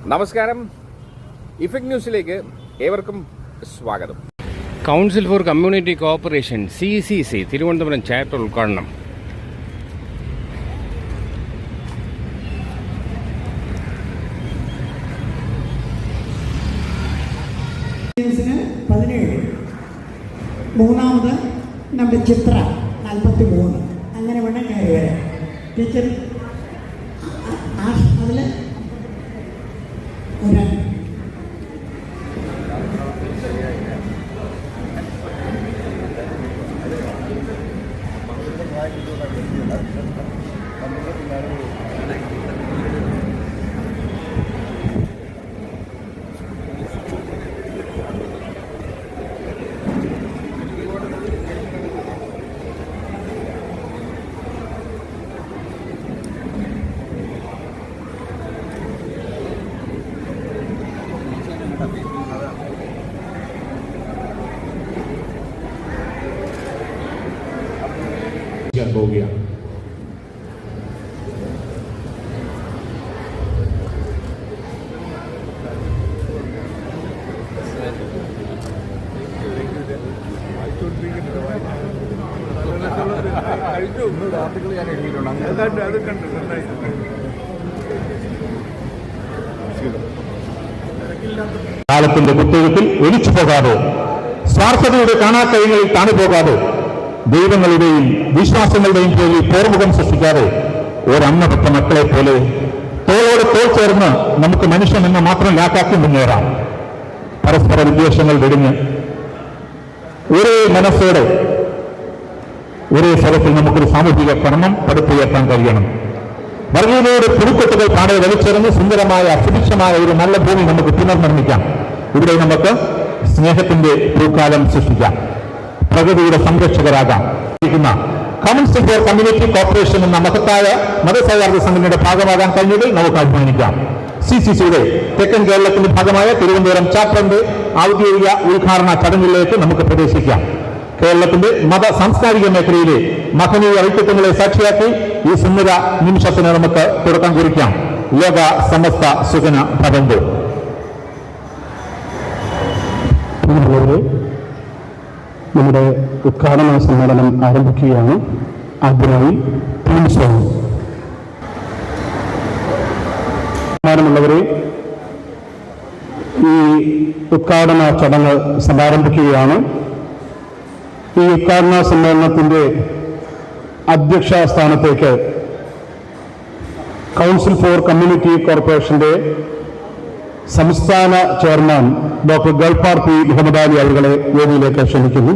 നമസ്കാരം. ഇഫക്ട് ന്യൂസിലേക്ക് ഏവർക്കും സ്വാഗതം. Council for community cooperation CCC Thiruvananthapuram chapter ഉദ്ഘാടനം. മൂന്നാമത് നമ്മുടെ ചിത്ര 43 അങ്ങനെ വേണം കയറി വരാം. ടീച്ചർ അതിൽ ഒരാൾ പോവുകയാണ്. കാലത്തിന്റെ കുത്തൊഴുക്കിൽ ഒലിച്ചു പോകാതെ, സ്വാർത്ഥതയുടെ കാണാക്കൈകളിൽ താണുപോകാതെ, ദൈവങ്ങളുടെയും വിശ്വാസങ്ങളുടെയും പേരിൽ പോർമുഖം സൃഷ്ടിക്കാതെ ഒരമ്മ പെട്ട മക്കളെ പോലെ തോളോട് തോൾ ചേർന്ന് നമുക്ക് മനുഷ്യൻ എന്ന മാത്രം ലാക്കാക്കി മുന്നേറാം. പരസ്പര വിദ്വേഷങ്ങൾ വെടിഞ്ഞ് ഒരേ മനസ്സോടെ ഒരേ സ്ഥലത്തിൽ നമുക്കൊരു സാമൂഹിക കർമ്മം പടുത്തുയർത്താൻ കഴിയണം. വർഗീയതയുടെ പുതുക്കെട്ടുകൾ കാണെ വലിച്ചെറിഞ്ഞ് സുന്ദരമായ സുഭിക്ഷമായ ഒരു നല്ല ഭൂമി നമുക്ക് പുനർനിർമ്മിക്കാം. ഇവിടെ നമുക്ക് സ്നേഹത്തിന്റെ പൂക്കാലം സൃഷ്ടിക്കാം. പ്രകൃതിയുടെ സംരക്ഷകരാകാം. കൗൺസിൽ ഫോർ കമ്മ്യൂണിറ്റി കോർപ്പറേഷൻ എന്ന മഹത്തായ മതസൗഹാർദ്ദ സംഘടനയുടെ ഭാഗമാകാൻ കഴിഞ്ഞതിൽ നമുക്ക് അഭിമാനിക്കാം. CCCയുടെ തെക്കൻ കേരളത്തിന്റെ ഭാഗമായ തിരുവനന്തപുരം ചാപ്റ്ററിന്റെ ഔദ്യോഗിക ഉദ്ഘാടന ചടങ്ങിലേക്ക് നമുക്ക് പ്രവേശിക്കാം. കേരളത്തിന്റെ മത സാംസ്കാരിക മേഖലയിലെ മഹനീയ ഐക്യത്വങ്ങളെ സാക്ഷിയാക്കി ഈ സുന്ദര നിമിഷത്തിന് നമുക്ക് തുടക്കം കുറിക്കാം. ലോക സമസ്ത സുഖന ഭവന്തു. നമ്മുടെ ഉദ്ഘാടന സമ്മേളനം ആരംഭിക്കുകയാണ്. ആദ്യമായി ബഹുമാനമുള്ളവരെ, ഈ ഉദ്ഘാടന ചടങ്ങ് സമാരംഭിക്കുകയാണ്. ഈ ഉദ്ഘാടന സമ്മേളനത്തിന്റെ അധ്യക്ഷ സ്ഥാനത്തേക്ക് കൗൺസിൽ ഫോർ കമ്മ്യൂണിറ്റി കോർപ്പറേഷന്റെ സംസ്ഥാന chairman doctor Gulfar P Muhammad Ali അവരുടെ വേദിയിലേക്ക് ക്ഷണിക്കുന്നു.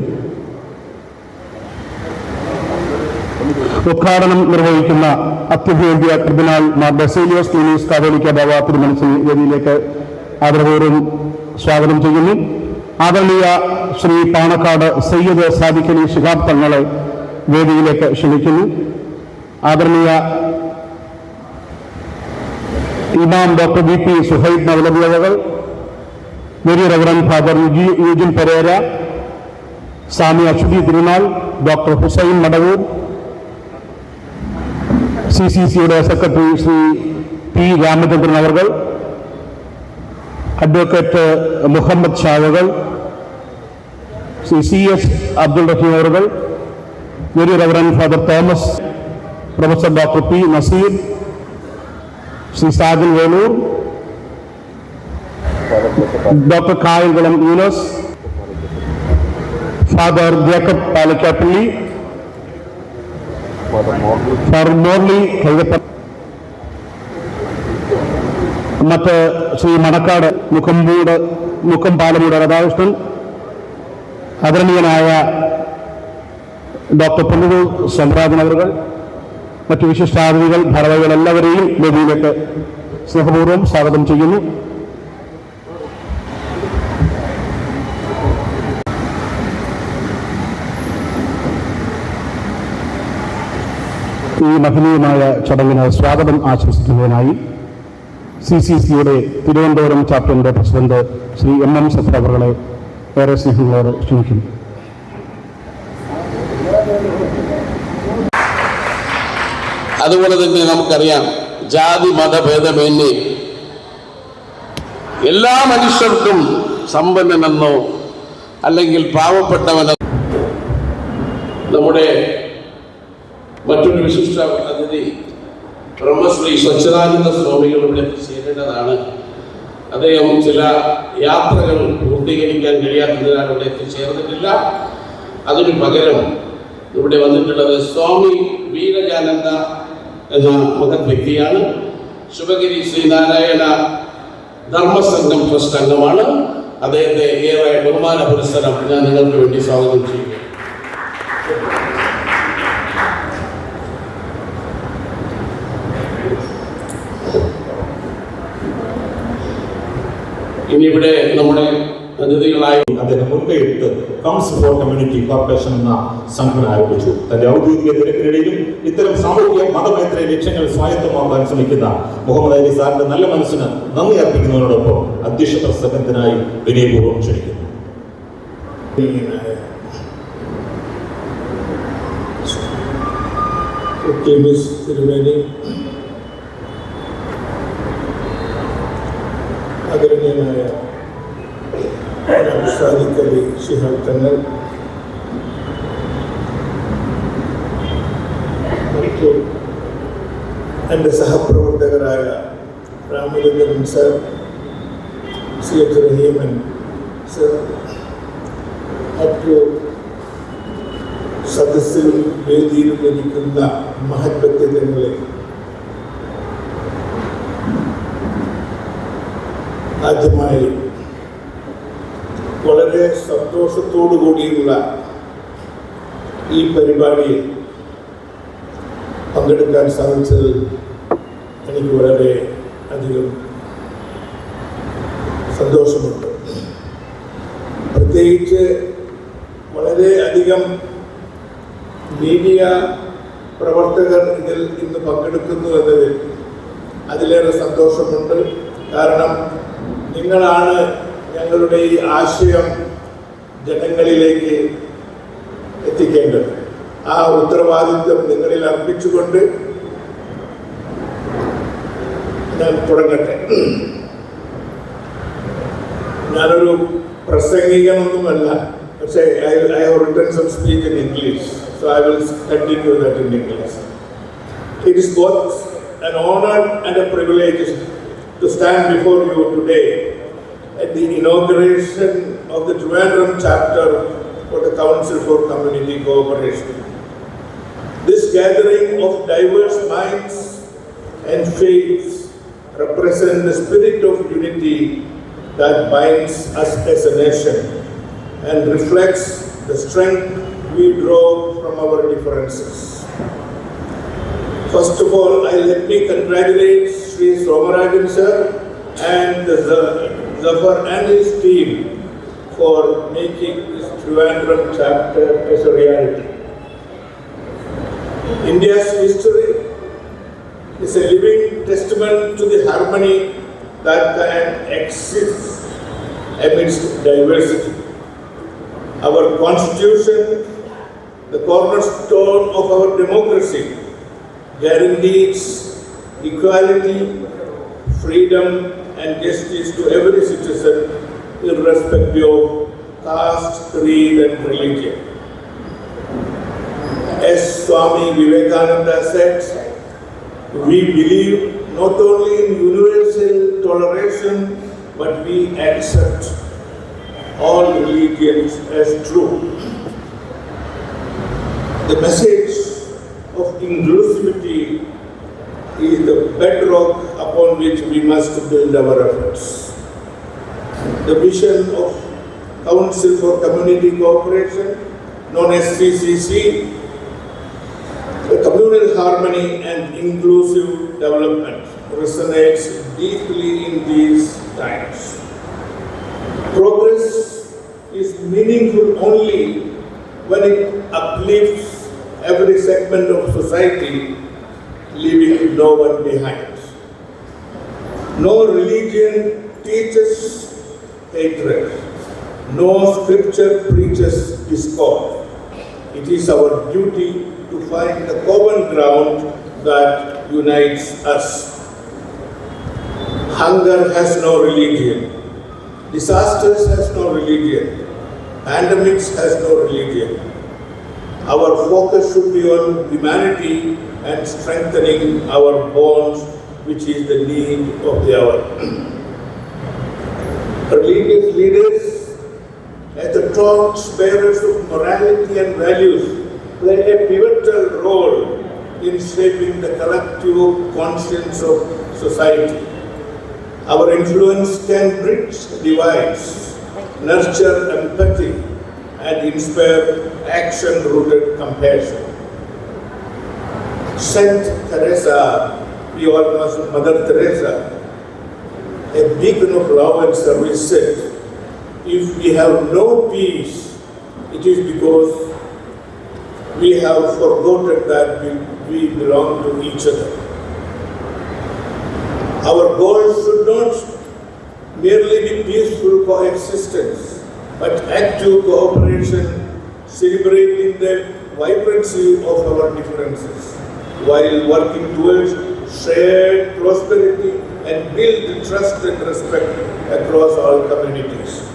ഉദ്ഘാടനം നിർവഹിക്കുന്ന അത്യഭേദ്യ ട്രിബ്യൂണൽ മാർ ബസേലിയോസ് ക്ലീനീസ് കാതോലിക്ക ബാവ തിരുമനസിനെ വേദിയിലേക്ക് ആദരപൂർവ്വം സ്വാഗതം ചെയ്യുന്നു. ആദരണീയ ശ്രീ പാണക്കാട് സയ്യിദ് സാദിഖ് അലി ശിഹാബ് തങ്ങളെ വേദിയിലേക്ക് ക്ഷണിക്കുന്നു. ആദരണീയ ഇമാം ഡോക്ടർ VP സുഹൈബ് നവലബിയവകൾ, very reverend father Eugene Pereira, Swami Ashwathi Thirunal, doctor Hussain Madavoor, CCCയുടെ സെക്രട്ടറി ശ്രീ P രാമചന്ദ്രൻ അവർ, അഡ്വക്കേറ്റ് മുഹമ്മദ് ഷാവകൾ, ശ്രീ CS അബ്ദുൾ റഹീം അവർ, very reverend father Thomas, professor doctor P Naseer, Shri Sajan Veloor, doctor Kayamkulam Younus, father Jacob Palakkappally, father Morly Kaithappa, മറ്റ് ശ്രീ മണക്കാട് മുക്കം പാലമൂട് രാധാകൃഷ്ണൻ, ആദരണീയനായ ഡോക്ടർ പുനലൂർ സംരാജൻ അവർ, മറ്റു വിശിഷ്ടാതിഥികൾ, ഭാരവാഹികൾ എല്ലാവരെയും വേദിയിലേക്ക് സ്നേഹപൂർവ്വം സ്വാഗതം ചെയ്യുന്നു. ഈ മഹനീയമായ ചടങ്ങിന് സ്വാഗതം ആശംസിക്കുന്നതിനായി CCCയുടെ തിരുവനന്തപുരം ചാപ്റ്ററിന്റെ പ്രസിഡന്റ് ശ്രീ MM സത്ര അവരെ ഏറെ സ്നേഹങ്ങളോട് ക്ഷണിക്കുന്നു. അതുപോലെ തന്നെ നമുക്കറിയാം, ജാതി മതഭേദമന്യേ എല്ലാ മനുഷ്യർക്കും സമ്പന്നനെന്നോ അല്ലെങ്കിൽ പാവപ്പെട്ടവനെന്നോ. നമ്മുടെ മറ്റൊരു വിശിഷ്ട അതിഥി ബ്രഹ്മശ്രീ സ്വച്ഛതാനന്ദ സ്വാമികൾ ഇവിടെ എത്തിച്ചേരേണ്ടതാണ്. അദ്ദേഹം ചില യാത്രകൾ പൂർത്തീകരിക്കാൻ കഴിയാത്തതിനാൽ ഇവിടെ എത്തിച്ചേർന്നിട്ടില്ല. അതിനു പകരം ഇവിടെ വന്നിട്ടുള്ളത് സ്വാമി വീരജാനന്ദ എന്ന മഹത് വ്യക്തിയാണ്. ശുഭഗിരി ശ്രീനാരായണ ധർമ്മസംഘം ട്രസ്റ്റ് അംഗമാണ്. അദ്ദേഹത്തെ ഏറെ ബഹുമാന പുരസ്സരം ഞാൻ നിങ്ങൾക്ക് വേണ്ടി സ്വാഗതം ചെയ്യുന്നു. ഇനി ഇവിടെ നമ്മുടെ അതിഥികളായി അദ്ദേഹം മുൻകൈയെടുത്ത് കൗൺസിൽ ഫോർ കമ്മ്യൂണിറ്റി കോർപ്പറേഷൻ എന്ന സംഘടന ആരംഭിച്ചു. തന്റെ ഔദ്യോഗിക തിരക്കിനിടയിലും ഇത്തരം സാമൂഹിക മതമേത്ര ലക്ഷ്യങ്ങൾ സ്വായത്തമാക്കാൻ ശ്രമിക്കുന്ന മുഹമ്മദ് അലി സാറിന്റെ നല്ല മനസ്സിന് നന്ദി അർപ്പിക്കുന്നതിനോടൊപ്പം അധ്യക്ഷ പ്രസംഗത്തിനായി വിനയപൂർവ്വം ക്ഷണിക്കുന്നു. തിരുമേനി, ആദരണീയനായ സാദിഖ് അലി ശിഹാബ് തങ്ങൾ, മറ്റു എൻ്റെ സഹപ്രവർത്തകരായ Ramachandran sir, C H Rahiman sir, മറ്റു സദസ്സിലും വേദിയിലും ഇരിക്കുന്ന മഹത് വ്യക്തിത്വങ്ങളെ, ആദ്യമായി വളരെ സന്തോഷത്തോടു കൂടിയുള്ള ഈ പരിപാടിയിൽ പങ്കെടുക്കാൻ സാധിച്ചതിൽ എനിക്ക് വളരെ അധികം സന്തോഷമുണ്ട്. പ്രത്യേകിച്ച് വളരെ അധികം മീഡിയ പ്രവർത്തകർ ഇതിൽ ഇന്ന് പങ്കെടുക്കുന്നു എന്നതിൽ അതിലേറെ സന്തോഷമുണ്ട്. കാരണം നിങ്ങളാണ് ഞങ്ങളുടെ ഈ ആശയം ജനങ്ങളിലേക്ക് എത്തിക്കേണ്ടത്. ആ ഉത്തരവാദിത്വം നിങ്ങളിൽ അർപ്പിച്ചുകൊണ്ട് ഞാൻ തുടങ്ങട്ടെ. ഞാനൊരു പ്രസംഗികനൊന്നുമല്ല, പക്ഷേ I have written some speech in English, so I will continue that in English. It is both an honor and a privilege to stand before you today at the inauguration of the Trivandrum chapter for the Council for Community Cooperation. This gathering of diverse minds and faiths represent the spirit of unity that binds us as a nation and reflects the strength we draw from our differences. First of all, let me congratulate Sri Somarajan sir and Zafar and his team for making this Trivandrum chapter as a reality. India's history is a living testament to the harmony that can exist amidst diversity. Our constitution, the cornerstone of our democracy, guarantees equality, freedom and justice to every citizen irrespective of caste, creed and religion. As Swami Vivekananda said, we believe not only in universal toleration, but we accept all religions as true. The message of inclusivity is the bedrock upon which we must build our efforts. The vision of Council for Community Cooperation, known as CCC, the communal harmony and inclusive development, resonates deeply in these times. Progress is meaningful only when it uplifts every segment of society, leaving no one behind. No religion teaches hatred. No scripture preaches discord. It is our duty to find the common ground that unites us. Hunger has no religion. Disasters has no religion. Pandemics has no religion. Our focus should be on humanity and strengthening our bonds, which is the need of the hour. Religious leaders, as the torch bearers of morality and values, play a pivotal role in shaping the collective conscience of society. Our influence can bridge divides, nurture empathy, and inspire action-rooted compassion. Saint Teresa, we all know Mother Teresa, a beacon of love and service, said, if we have no peace, it is because we have forgotten that we belong to each other. Our goal should not merely be peaceful coexistence, but active cooperation, celebrating the vibrancy of our differences, while working towards shared prosperity and build trust and respect across all communities.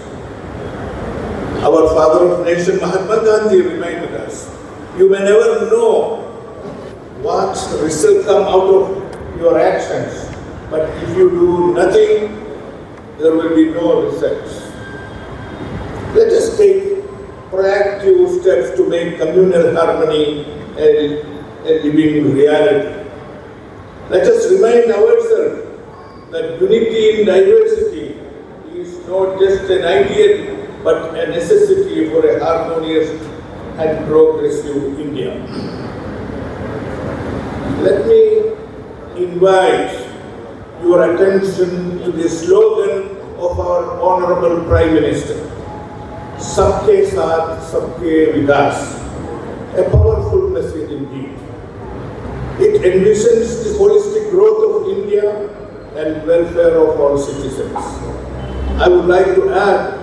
Our father of nation, Mahatma Gandhi, reminded us, you may never know what will come out of your actions, but if you do nothing, there will be no results. Let us take proactive steps to make communal harmony a living reality. Let us remind ourselves that unity in diversity is not just an ideal but a necessity for a harmonious and progressive India. Let me invite your attention to the slogan of our Honorable Prime Minister, Sabke Saath, Sabke Vikas, a powerful message indeed. It envisions the holistic growth of India and welfare of all citizens. I would like to add,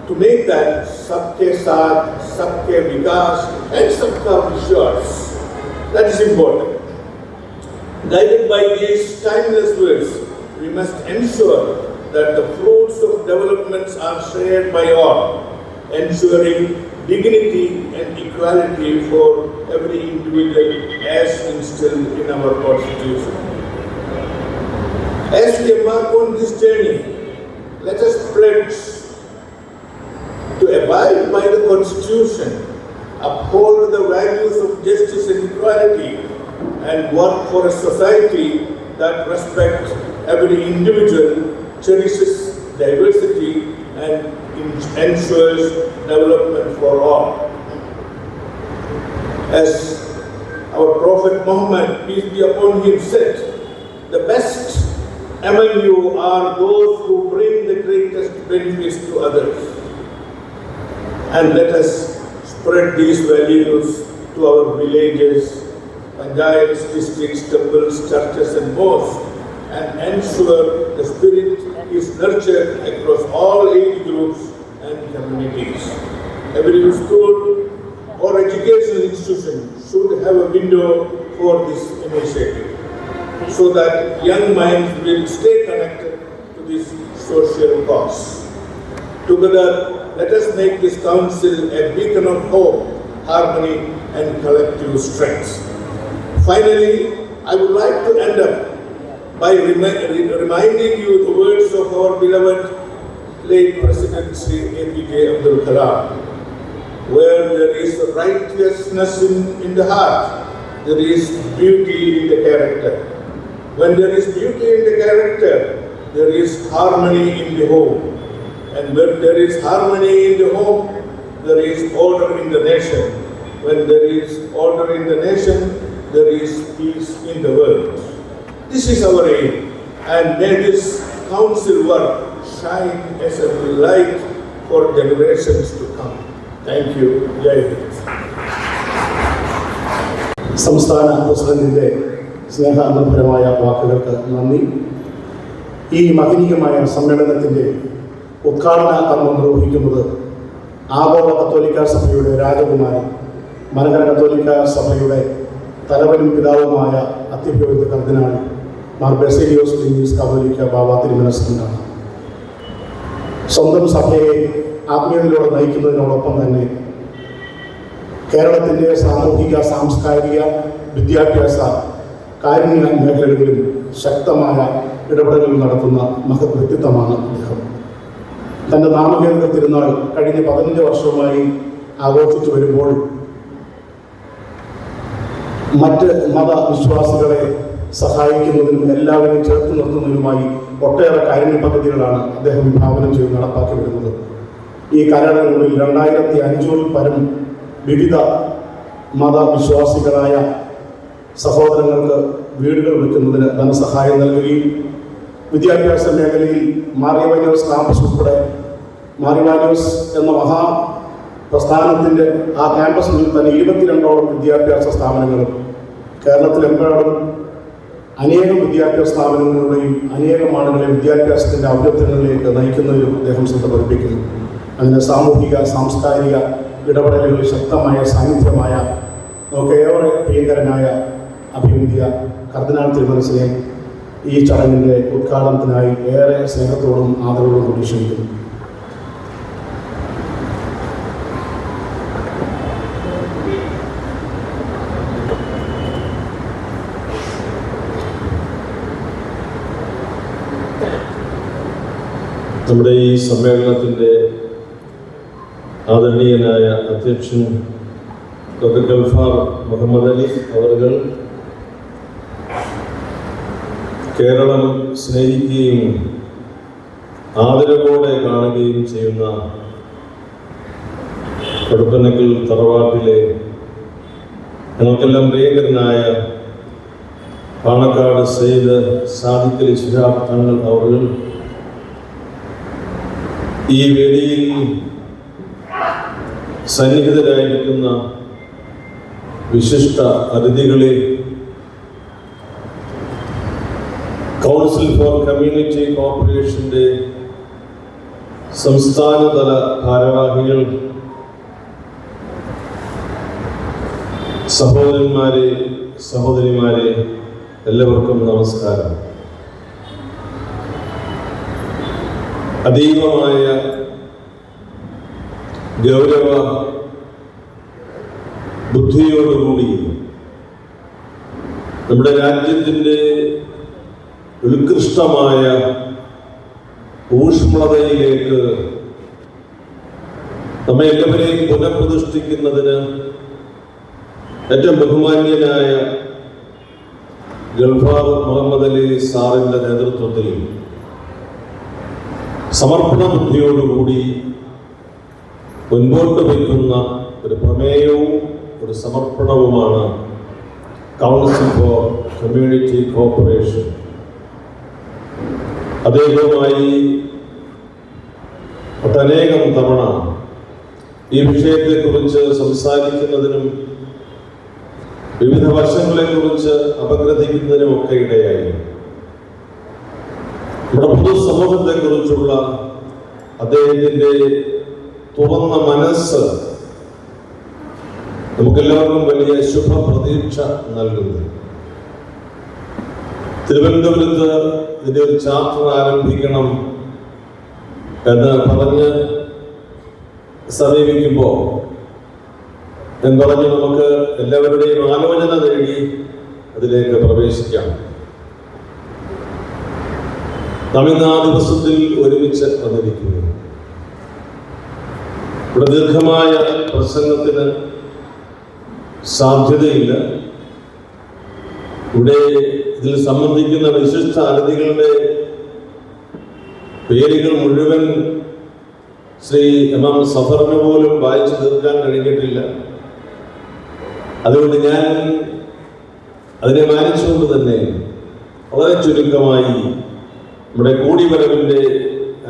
to make that Sabke Saath, Sabke Vikas and Sabka Vishwas. That is important. Guided by these timeless words, we must ensure that the fruits of developments are shared by all, ensuring dignity and equality for every individual as instilled in our Constitution. As we embark on this journey, let us pledge to abide by the Constitution, uphold the values of justice and equality, and work for a society that respects every individual, cherishes diversity, and ensures development for all. As our Prophet Muhammad, peace be upon him, said, the best among you are those who bring the greatest benefits to others. And let us spread these values to our villages, panchayats, districts, temples, churches and mosques, and ensure the spirit is nurtured across all age groups and communities. Every school or educational institution should have a window for this initiative, so that young minds will stay connected to this social cause. Together, let us make this council a beacon of hope, harmony, and collective strength. Finally, I would like to end up by reminding you the words of our beloved late President Sri APJ Abdul Kalam. Where there is righteousness in the heart, there is beauty in the character. When there is beauty in the character, there is harmony in the home. And when there is harmony in the home, there is order in the nation. When there is order in the nation, there is peace in the world. This is our aim, and may this council work shine as a light for generations to come. Thank you. Jai Hind. സംസ്ഥാന പ്രസിഡന്റിന്റെ സ്നേഹാദരപരമായ വാക്കുകൾക്ക് നന്ദി. ഈ മഹനീയമായ സമ്മേളനത്തിന്റെ ഉദ്ഘാടന കർമ്മം നിർവഹിക്കുന്നത് ആഗോള കത്തോലിക്ക സഭയുടെ രാജകുമാരൻ, മലങ്കര കത്തോലിക്ക സഭയുടെ തലവനും പിതാവുമായ അത്യപുരോഹിത കർദിനാൾ മാർ ബസേലിയോസ് ക്ലീമീസ് കാതോലിക്ക ബാബ തിരുമനസ്സുണ്ടാണ്. സ്വന്തം സഭയെ ആത്മീയതയിലൂടെ നയിക്കുന്നതിനോടൊപ്പം തന്നെ കേരളത്തിൻ്റെ സാമൂഹിക, സാംസ്കാരിക, വിദ്യാഭ്യാസ, കാരുണ്യ മേഖലകളിലും ശക്തമായ ഇടപെടലുകൾ നടത്തുന്ന മഹത് വ്യക്തിത്വമാണ് അദ്ദേഹം. തൻ്റെ നാമകേന്ദ്ര തിരുനാൾ കഴിഞ്ഞ 15 വർഷമായി ആഘോഷിച്ചു വരുമ്പോൾ മറ്റ് മതവിശ്വാസികളെ സഹായിക്കുന്നതിനും എല്ലാവരെയും ചേർത്ത് നിർത്തുന്നതിനുമായി ഒട്ടേറെ കാരുണ്യ പദ്ധതികളാണ് അദ്ദേഹം വിഭാവനം ചെയ്ത് നടപ്പാക്കി വരുന്നത്. ഈ കാലയളവിനുള്ളിൽ 2500 പരം വിവിധ മതവിശ്വാസികളായ സഹോദരങ്ങൾക്ക് വീടുകൾ വയ്ക്കുന്നതിന് ധനസഹായം നൽകുകയും വിദ്യാഭ്യാസ മേഖലയിൽ മാറിവാനിയോസ് ക്യാമ്പസ് ഉൾപ്പെടെ മാറിവാനിയോസ് എന്ന മഹാ പ്രസ്ഥാനത്തിൻ്റെ ആ ക്യാമ്പസിൽ തന്നെ 22ഓളം വിദ്യാഭ്യാസ സ്ഥാപനങ്ങളും കേരളത്തിലെമ്പാടും അനേകം വിദ്യാഭ്യാസ സ്ഥാപനങ്ങളുടെയും അനേകം ആളുകളെ വിദ്യാഭ്യാസത്തിൻ്റെ ഔന്നത്യങ്ങളിലേക്ക് നയിക്കുന്നതിലും അദ്ദേഹം ശ്രദ്ധ പതിപ്പിക്കുന്നു. അങ്ങനെ സാമൂഹിക, സാംസ്കാരിക ഇടപെടലുകളിൽ ശക്തമായ സാന്നിധ്യമായ നമുക്കേറെ പ്രിയങ്കരനായ അഭിവന്ധ്യ കർദിനാൾ തിരുമനസിനെ ഈ ചടങ്ങിൻ്റെ ഉദ്ഘാടനത്തിനായി ഏറെ സ്നേഹത്തോടും ആദരവോടും കൂടി ക്ഷണിക്കുന്നു. നമ്മുടെ ഈ സമ്മേളനത്തിൻ്റെ ആദരണീയനായ അധ്യക്ഷൻ ഡോക്ടർ ഗൾഫാർ മുഹമ്മദ് അലി അവர்கள் കേരളം സ്നേഹിക്കുകയും ആദരവോടെ കാണുകയും ചെയ്യുന്ന കൊടുപ്പനക്കൽ തറവാട്ടിലെ ഞങ്ങൾക്കെല്ലാം പ്രിയങ്കരനായ പാണക്കാട് സെയ്ദ് സാദിഖ് അലി ശിഹാബ് തങ്ങൾ അവർ ഈ വേദിയിൽ സന്നിഹിതരായിരിക്കുന്ന വിശിഷ്ട അതിഥികളെ, കൗൺസിൽ ഫോർ കമ്മ്യൂണിറ്റി കോർപ്പറേഷൻ്റെ സംസ്ഥാനതല ഭാരവാഹികൾ, സഹോദരന്മാരെ, സഹോദരിമാരെ, എല്ലാവർക്കും നമസ്കാരം. അതീവമായ ഗൗരവ ബുദ്ധിയോടുകൂടി നമ്മുടെ രാജ്യത്തിൻ്റെ ഉത്കൃഷ്ടമായ ഊഷ്മളതയിലേക്ക് നമ്മെ എല്ലാവരെയും പുനഃപ്രതിഷ്ഠിക്കുന്നതിന് ഏറ്റവും ബഹുമാന്യനായ ഗൾഫാർ മുഹമ്മദ് അലി സാറിൻ്റെ നേതൃത്വത്തിൽ സമർപ്പണ ബുദ്ധിയോടുകൂടി മുൻപോട്ട് വയ്ക്കുന്ന ഒരു പ്രമേയവും ഒരു സമർപ്പണവുമാണ് കൗൺസിൽ ഫോർ കമ്മ്യൂണിറ്റി കോർപ്പറേഷൻ. അദ്ദേഹവുമായി ഒട്ടനേകം തവണ ഈ വിഷയത്തെക്കുറിച്ച് സംസാരിക്കുന്നതിനും വിവിധ വശങ്ങളെക്കുറിച്ച് അപഗ്രഥിക്കുന്നതിനുമൊക്കെ ഇടയായി. നമ്മുടെ പൊതുസമൂഹത്തെക്കുറിച്ചുള്ള അദ്ദേഹത്തിൻ്റെ തുറന്ന മനസ്സ് നമുക്കെല്ലാവർക്കും വലിയ ശുഭപ്രതീക്ഷ നൽകുന്നു. തിരുവനന്തപുരത്ത് ഇതിൻ്റെ ഒരു ചാപ്റ്റർ ആരംഭിക്കണം എന്ന് പറഞ്ഞ് സമീപിക്കുമ്പോൾ ഞാൻ പറഞ്ഞു, നമുക്ക് എല്ലാവരുടെയും ആലോചന നേടി അതിലേക്ക് പ്രവേശിക്കാം. നാം ഇന്ന് ആ ദിവസത്തിൽ ഒരുമിച്ച് വന്നിരിക്കുന്നു. ഇവിടെ ദീർഘമായ പ്രസംഗത്തിന് സാധ്യതയില്ല. ഇവിടെ ഇതിൽ സംബന്ധിക്കുന്ന വിശിഷ്ട അതിഥികളുടെ പേരുകൾ മുഴുവൻ ശ്രീ ഇമാം സഫറിന് പോലും വായിച്ചു തീർക്കാൻ കഴിഞ്ഞിട്ടില്ല. അതുകൊണ്ട് ഞാൻ അതിനെ മാനിച്ചുകൊണ്ട് തന്നെ വളരെ ചുരുക്കമായി നമ്മുടെ കൂടിവരവിൻ്റെ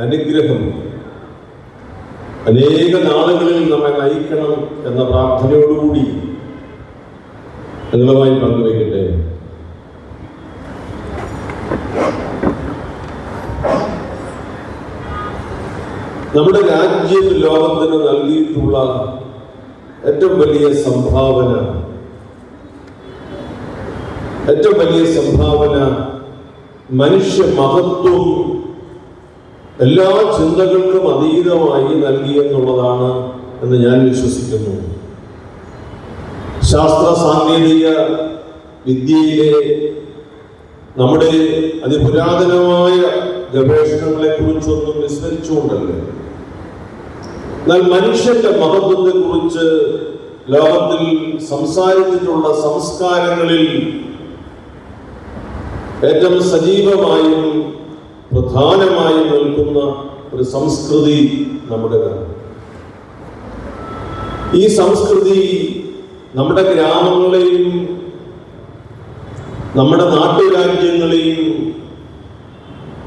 അനുഗ്രഹം അനേക നാളുകളിൽ നമ്മെ നയിക്കണം എന്ന പ്രാർത്ഥനയോടുകൂടി നിങ്ങളുമായി പങ്കുവയ്ക്കട്ടെ. നമ്മുടെ രാജ്യം ലോകത്തിന് നൽകിയിട്ടുള്ള ഏറ്റവും വലിയ സംഭാവന മനുഷ്യ മഹത്വം എല്ലാ ചിന്തകൾക്കും അതീതമായി നൽകിയെന്നുള്ളതാണ് എന്ന് ഞാൻ വിശ്വസിക്കുന്നു. ശാസ്ത്ര സാങ്കേതിക വിദ്യയിലെ നമ്മുടെ അതിപുരാതനമായ ഗവേഷണങ്ങളെ കുറിച്ചൊന്നും വിസ്മരിച്ചുകൊണ്ടല്ല, എന്നാൽ മനുഷ്യന്റെ മഹത്വത്തെ കുറിച്ച് ലോകത്തിൽ സംസാരിച്ചിട്ടുള്ള സംസ്കാരങ്ങളിൽ ഏറ്റവും സജീവമായും പ്രധാനമായും നിൽക്കുന്ന ഒരു സംസ്കൃതി നമ്മുടേതാണ്. ഈ സംസ്കൃതി നമ്മുടെ ഗ്രാമങ്ങളെയും നമ്മുടെ നാട്ടുരാജ്യങ്ങളെയും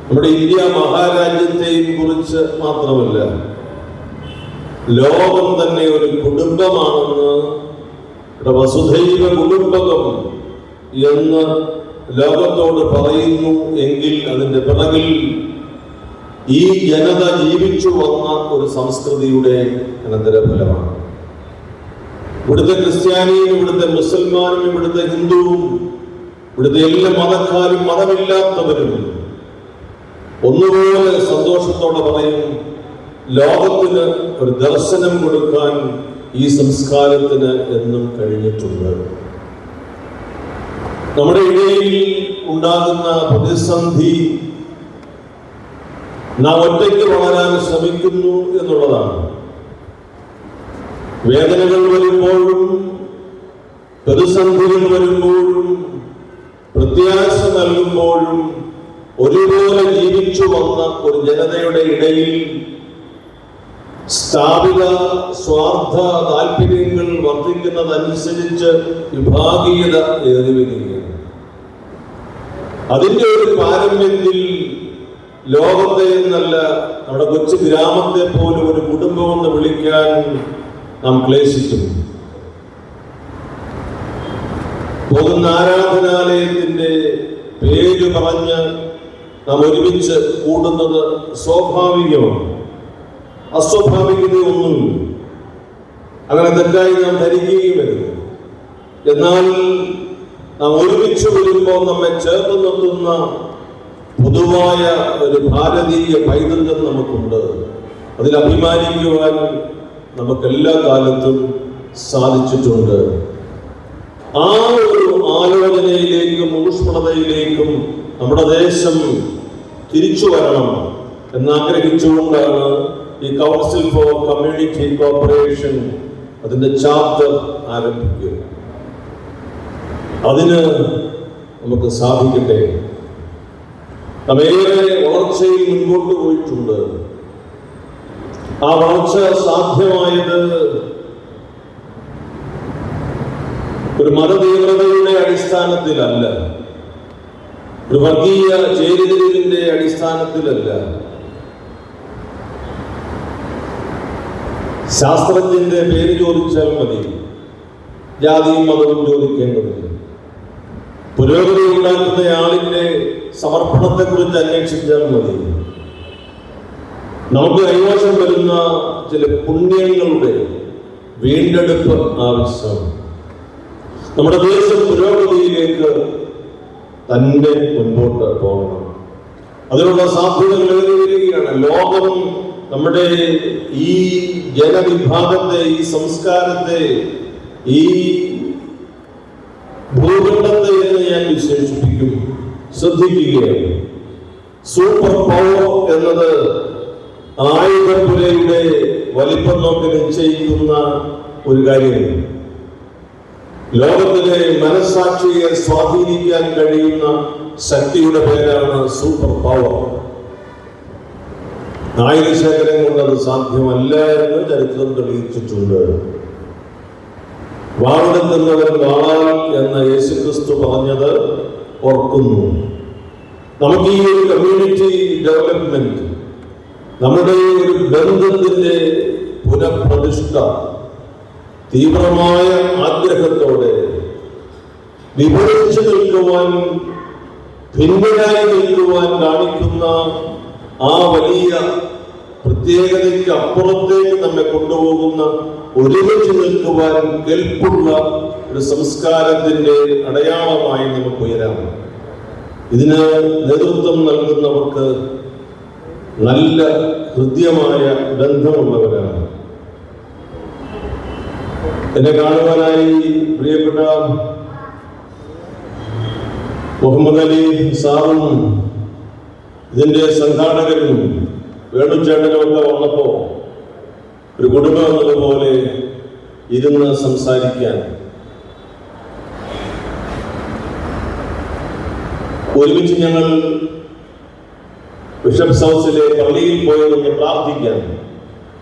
നമ്മുടെ ഇന്ത്യ മഹാരാജ്യത്തെയും കുറിച്ച് മാത്രമല്ല, ലോകം തന്നെ ഒരു കുടുംബമാണെന്ന്, വസുധൈവ കുടുംബകം എന്ന് ലോകത്തോട് പറയുന്നു എങ്കിൽ അതിന്റെ പിറകിൽ ഈ ജനത ജീവിച്ചു വന്ന ഒരു സംസ്കൃതിയുടെ അനന്തരഫലമാണ്. ഇവിടുത്തെ ക്രിസ്ത്യാനിയും ഇവിടുത്തെ മുസൽമാനും ഇവിടുത്തെ ഹിന്ദുവും ഇവിടുത്തെ എല്ലാ മതക്കാരും മതമില്ലാത്തവരും ഒന്നുപോലെ സന്തോഷത്തോടെ പറയും, ലോകത്തിന് ഒരു ദർശനം കൊടുക്കാൻ ഈ സംസ്കാരത്തിന് എന്നും കഴിഞ്ഞിട്ടുണ്ട്. നമ്മുടെ ഇടയിൽ ഉണ്ടാകുന്ന പ്രതിസന്ധി നാം ഒറ്റയ്ക്ക് വളരാൻ ശ്രമിക്കുന്നു എന്നുള്ളതാണ്. വേദനകൾ വരുമ്പോഴും പ്രതിസന്ധികൾ വരുമ്പോഴും പ്രത്യാശ നൽകുമ്പോഴും ഒരുപോലെ ജീവിച്ചു വന്ന ഒരു ജനതയുടെ ഇടയിൽ സ്ഥാപിത സ്വാർത്ഥ താല്പര്യങ്ങൾ വർദ്ധിക്കുന്നതനുസരിച്ച് വിഭാഗീയത ഏറി വരികയാണ്. അതിന്റെ ഒരു പാരമ്യത്തിൽ ലോകത്തെ എന്നല്ല, നമ്മുടെ കൊച്ചു ഗ്രാമത്തെ പോലും ഒരു കുടുംബമെന്ന് വിളിക്കാൻ നാം ക്ലേശിക്കുന്നു. പോകുന്ന ആരാധനാലയത്തിന്റെ പേര് പറഞ്ഞ് നാം ഒരുമിച്ച് കൂടുന്നത് സ്വാഭാവികമാണ്. അസ്വാഭാവികതയൊന്നുമില്ല. അങ്ങനെ തെറ്റായി നാം ധരിക്കുകയും വരുന്നു. എന്നാൽ നാം ഒരുമിച്ച് വരുമ്പോൾ നമ്മെ ചേർത്ത് നിർത്തുന്ന പൊതുവായ ഒരു ഭാരതീയ പൈതൃകം നമുക്കുണ്ട്. അതിൽ അഭിമാനിക്കുവാൻ നമുക്ക് എല്ലാ കാലത്തും സാധിച്ചിട്ടുണ്ട്. ആ ഒരു ആലോചനയിലേക്കും ഊഷ്മളതയിലേക്കും നമ്മുടെ ദേശം തിരിച്ചു വരണം എന്നാഗ്രഹിച്ചുകൊണ്ടാണ് ഈ കൗൺസിൽ ഫോർ കമ്മ്യൂണിറ്റി കോർപ്പറേഷൻ അതിന്റെ ചാപ്റ്റർ ആരംഭിക്കുക. അതിന് നമുക്ക് സാധിക്കട്ടെ. നമ്മേറെ വളർച്ചയിൽ മുൻപോട്ട് പോയിട്ടുണ്ട്. ആ വളർച്ച സാധ്യമായത് ഒരു മതതീവ്രതയുടെ അടിസ്ഥാനത്തിലല്ല, ഒരു വർഗീയ ചേരിതിരിവിന്റെ അടിസ്ഥാനത്തിലല്ല. ശാസ്ത്രജ്ഞന്റെ പേര് ചോദിച്ചാൽ മതി, ജാതിയും മതവും ചോദിക്കേണ്ടതില്ല. പുരോഗതി ഉണ്ടാക്കുന്ന ആളിന്റെ സമർപ്പണത്തെ കുറിച്ച് അന്വേഷിച്ചാൽ മതി. നമുക്ക് കൈവശം വരുന്ന ചില പുണ്യങ്ങളുടെ വീണ്ടെടുപ്പ് ആവശ്യം. നമ്മുടെ ദേശം പുരോഗതിയിലേക്ക് തന്നെ മുൻപോട്ട് പോകണം. അതിനുള്ള സാധ്യതകൾ ഏറി വരികയാണ്. ലോകം നമ്മുടെ ഈ ജനവിഭാഗത്തെ, ഈ സംസ്കാരത്തെ, ഈ ഭൂഖണ്ഡത്തെ എന്ന് ഞാൻ വിശേഷിപ്പിക്കും ശ്രദ്ധിക്കുകയാണ്. സൂപ്പർ പവർ എന്നത് ആയുധപുരയുടെ വലിപ്പം നോക്കി നിശ്ചയിക്കുന്ന ഒരു കാര്യമാണ്. ലോകത്തിലെ മനസ്സാക്ഷിയെ സ്വാധീനിക്കാൻ കഴിയുന്ന ശക്തിയുടെ പേരാണ് സൂപ്പർ പവർ. ആയുധശേഖരം കൊണ്ട് അത് സാധ്യമല്ല എന്ന് ചരിത്രം തെളിയിച്ചിട്ടുണ്ട്. വാളെടുക്കുന്നവൻ വാളാൽ എന്ന യേശുക്രിസ്തു പറഞ്ഞത് ഓർക്കുന്നു. നമുക്ക് ഈ ഒരു കമ്മ്യൂണിറ്റി ഡെവലപ്മെന്റ്, നമ്മുടെ ഒരു ബന്ധത്തിന്റെ പുനഃപ്രതിഷ്ഠ തീവ്രമായ ആഗ്രഹത്തോടെ വിഭജിച്ചു നിൽക്കുവാൻ, ഭിന്നരായി നിൽക്കുവാൻ കാണിക്കുന്ന ആ വലിയ പ്രത്യേകതയ്ക്ക് അപ്പുറത്തേക്ക് നമ്മെ കൊണ്ടുപോകുന്ന, ഒരുമിച്ച് നിൽക്കുവാൻ കെൽപ്പുള്ള ഒരു സംസ്കാരത്തിന്റെ അടയാളമായി നമുക്ക് ഉയരാം. ഇതിന് നേതൃത്വം നൽകുന്നവർക്ക് നല്ല ഹൃദ്യമായ ബന്ധമുള്ളവരാണ്. എന്നെ കാണുവാനായി പ്രിയപ്പെട്ട മുഹമ്മദ് അലി സാറും ഇതിൻ്റെ സംഘാടകരും വേണുചേട്ടനുമൊക്കെ വന്നപ്പോൾ ഒരു കുടുംബം എന്നതുപോലെ ഇരുന്ന് സംസാരിക്കാൻ ഒരുമിച്ച് ഞങ്ങൾ ബിഷപ്സ് ഹൗസിലെ പള്ളിയിൽ പോയി നിന്ന് പ്രാർത്ഥിക്കാൻ.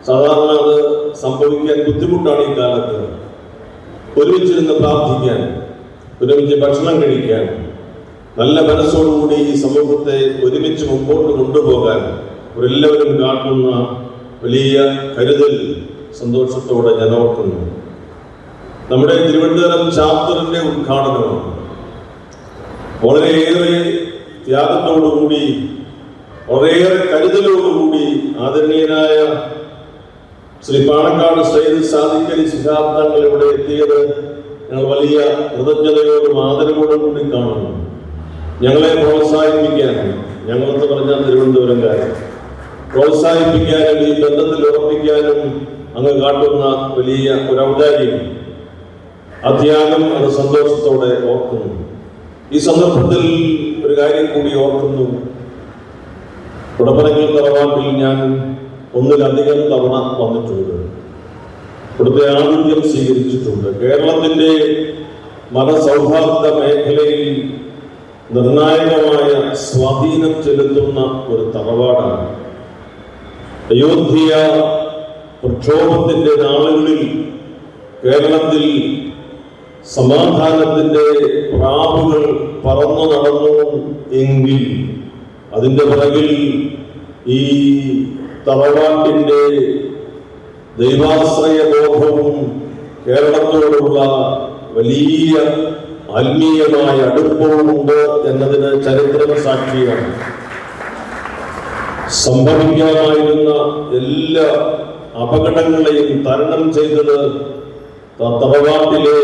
സാധാരണ അത് സംഭവിക്കാൻ ബുദ്ധിമുട്ടാണ് ഈ കാലത്ത്. ഒരുമിച്ചിരുന്ന് പ്രാർത്ഥിക്കാൻ, ഒരുമിച്ച് ഭക്ഷണം കഴിക്കാൻ, നല്ല മനസ്സോടുകൂടി ഈ സമൂഹത്തെ ഒരുമിച്ച് മുമ്പോട്ട് കൊണ്ടുപോകാൻ എല്ലാവരും കാട്ടുന്ന വലിയ കരുതൽ സന്തോഷത്തോടെ ഞാൻ ഓർക്കുന്നു. നമ്മുടെ തിരുവനന്തപുരം ചാപ്റ്ററിന്റെ ഉദ്ഘാടനമാണ്. വളരെയേറെ ത്യാഗത്തോടുകൂടി, വളരെയേറെ കരുതലോടുകൂടി ആദരണീയനായ ശ്രീ പാണക്കാട് സയ്യിദ് സാദിഖ് അലി ശിഹാബ് തങ്ങൾ ഇവിടെ എത്തിയത് ഞങ്ങൾ വലിയ കൃതജ്ഞതയോടും ആദരവോടും കൂടി കാണുന്നു. ഞങ്ങളെ പ്രോത്സാഹിപ്പിക്കാനും, ഞങ്ങളെന്ന് പറഞ്ഞാൽ തിരുവനന്തപുരംകാരെ പ്രോത്സാഹിപ്പിക്കാനും ഈ ബന്ധത്തിൽ ഉറപ്പിക്കാനും അങ്ങ് കാട്ടുന്ന വലിയ ഒരു ഔദാര്യം, അത്യാഗം അത് സന്തോഷത്തോടെ ഓർക്കുന്നു. ഈ സന്ദർഭത്തിൽ ഒരു കാര്യം കൂടി ഓർക്കുന്നു. കുടപ്പനക്കൽ തറവാട്ടിൽ ഞാൻ ഒന്നിലധികം തവണ വന്നിട്ടുണ്ട്. ഇവിടുത്തെ ആതിഥ്യം സ്വീകരിച്ചിട്ടുണ്ട്. കേരളത്തിന്റെ മതസൗഹാർദ്ദ മേഖലയിൽ നിർണായകമായ സ്വാധീനം ചെലുത്തുന്ന ഒരു തറവാടാണ്. അയോധ്യ പ്രക്ഷോഭത്തിന്റെ നാളുകളിൽ കേരളത്തിൽ സമാധാനത്തിന്റെ പ്രാവുകൾ പറന്നു നടന്നു എങ്കിൽ അതിൻ്റെ പിറകിൽ ഈ തറവാട്ടിന്റെ ദൈവാശ്രയ ബോധവും കേരളത്തോടുള്ള വലിയ ആത്മീയമായ അടുപ്പവുമുണ്ട് എന്നതിന് ചരിത്രം സാക്ഷിയാണ്. സംഭവിക്കാമായിരുന്ന എല്ലാ അപകടങ്ങളെയും തരണം ചെയ്തത് തറവാട്ടിലെ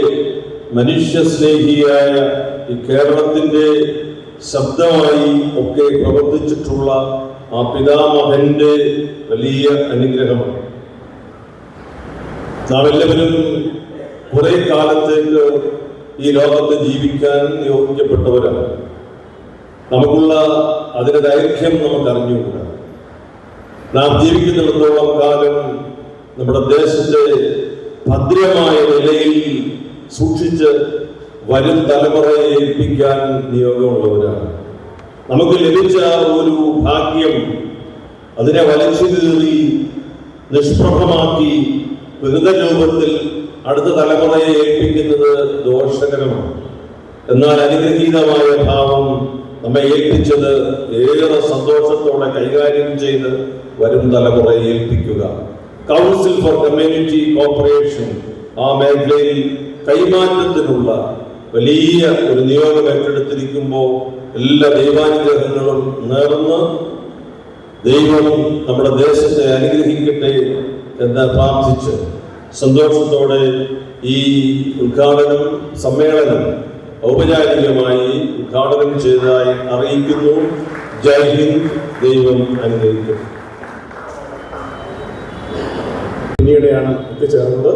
മനുഷ്യസ്നേഹിയായ ഈ കേരളത്തിന്റെ ശബ്ദമായി ഒക്കെ പ്രവർത്തിച്ചിട്ടുള്ള ആ പിതാമഹന്റെ വലിയ അനുഗ്രഹമാണ്. നാം എല്ലാവരും കുറെ കാലത്തേക്ക് ഈ ലോകത്ത് ജീവിക്കാൻ നിയോഗിക്കപ്പെട്ടവരാണ്. നമുക്കുള്ള അതിന്റെ ദൈർഘ്യം നമുക്ക് അറിഞ്ഞുകൂടാ. നാം ജീവിക്കുന്നിടത്തോളം കാലം നമ്മുടെ ദേശത്തെ ഭദ്രമായ നിലയിൽ സൂക്ഷിച്ച് വരും തലമുറയെ ഏൽപ്പിക്കാൻ നിയോഗമുള്ളവരാണ്. നമുക്ക് ലഭിച്ച ഒരു ഭാഗ്യം അതിനെ വലിച്ചു കീറി നിഷ്പ്രഭമാക്കി വികൃത രൂപത്തിൽ അടുത്ത തലമുറയെ ഏൽപ്പിക്കുന്നത് ദോഷകരമാണ്. എന്നാൽ അനുഗ്രഹീതമായ ഭാവം നമ്മെ ഏൽപ്പിച്ചത് ഏറെ സന്തോഷത്തോടെ കൈകാര്യം ചെയ്ത് വരും തലമുറയെ ഏൽപ്പിക്കുക. കൗൺസിൽ ഫോർ കമ്മ്യൂണിറ്റി കോർപ്പറേഷൻ ആ മേഖലയിൽ കൈമാറ്റത്തിനുള്ള വലിയ ഒരു നിയോഗം ഏറ്റെടുത്തിരിക്കുമ്പോൾ എല്ലാ ദൈവാനുഗ്രഹങ്ങളും നേർന്ന് ദൈവം നമ്മുടെ ദേശത്തെ അനുഗ്രഹിക്കട്ടെ എന്ന് പ്രാർത്ഥിച്ച് സന്തോഷത്തോടെ ഈ ഉദ്ഘാടനം സമ്മേളനം ഔപചാരികമായി ഉദ്ഘാടനം ചെയ്തതായി അറിയിക്കുന്നു. ജയ് ഹിന്ദ്. ദൈവം അനുഗ്രഹിക്കും. പിന്നീടെയാണ് എത്തിച്ചേർന്നത്.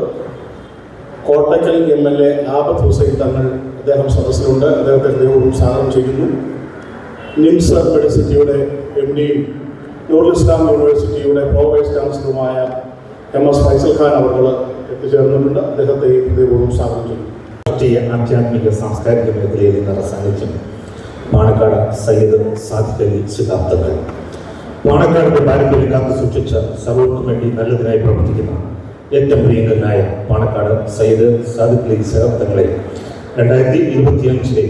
കോട്ടക്കൽ MLA ആബദ് ഹുസൈൻ തങ്ങൾ അദ്ദേഹം സദസ്സിലുണ്ട്. അദ്ദേഹത്തെ ദൈവവും സ്വാഗതം ചെയ്യുന്നു. നിംസ് മെഡിസിറ്റിയുടെ MDയും നൂറുൽ ഇസ്ലാം യൂണിവേഴ്സിറ്റിയുടെ പ്രോ വൈസ് ചാൻസലറുമായ MS ഫൈസൽ ഖാൻ അവർ എത്തിച്ചേർന്നിട്ടുണ്ട്. അദ്ദേഹത്തെ ദൈവവും സ്വാഗതം ചെയ്യുന്നു. രാഷ്ട്രീയ ആധ്യാത്മിക സാംസ്കാരിക മേഖലയിൽ നിന്നുള്ള സാന്നിധ്യം പാണക്കാട് സയ്യിദ് സാദിഖ് അലി ശിഹാബ് തങ്ങൾ. പാണക്കാടിന്റെ പാരമ്പര്യം കാത്തു സൂക്ഷിച്ച സർവ്വർക്കും വേണ്ടി നല്ലതിനായി പ്രവർത്തിക്കുന്ന ഏറ്റവും പ്രിയങ്കരനായ പാണക്കാട് സയ്യിദ് സാദിഖ് അലി ശിഹാബ് തങ്ങളെ 2025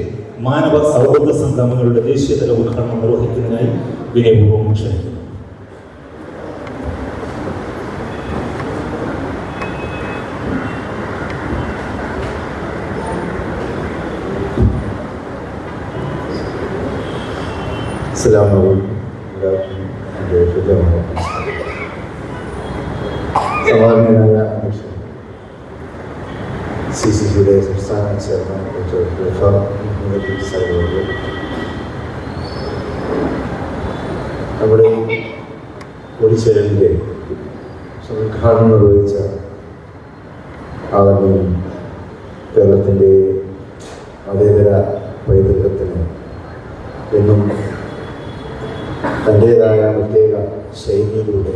മാനവ സൗഹൃദ സംഗമങ്ങളുടെ ദേശീയതല ഉദ്ഘാടനം നിർവഹിക്കുന്നതിനായി വിനയപൂർവ്വം ക്ഷണിക്കുന്നു. സമാധാനായ അധ്യക്ഷൻ CCCയുടെ സംസ്ഥാന ചെയർമാൻ ഡോക്ടർ സാഹിബ്, നമ്മുടെ ഒളിച്ചേരലിൻ്റെ ഉദ്ഘാടനം നിർവഹിച്ച ആദരണീയൻ കേരളത്തിൻ്റെ മതേതര പൈതൃകത്തിന് എന്നും തൻ്റേതായ പ്രത്യേക ശൈലിയിലൂടെ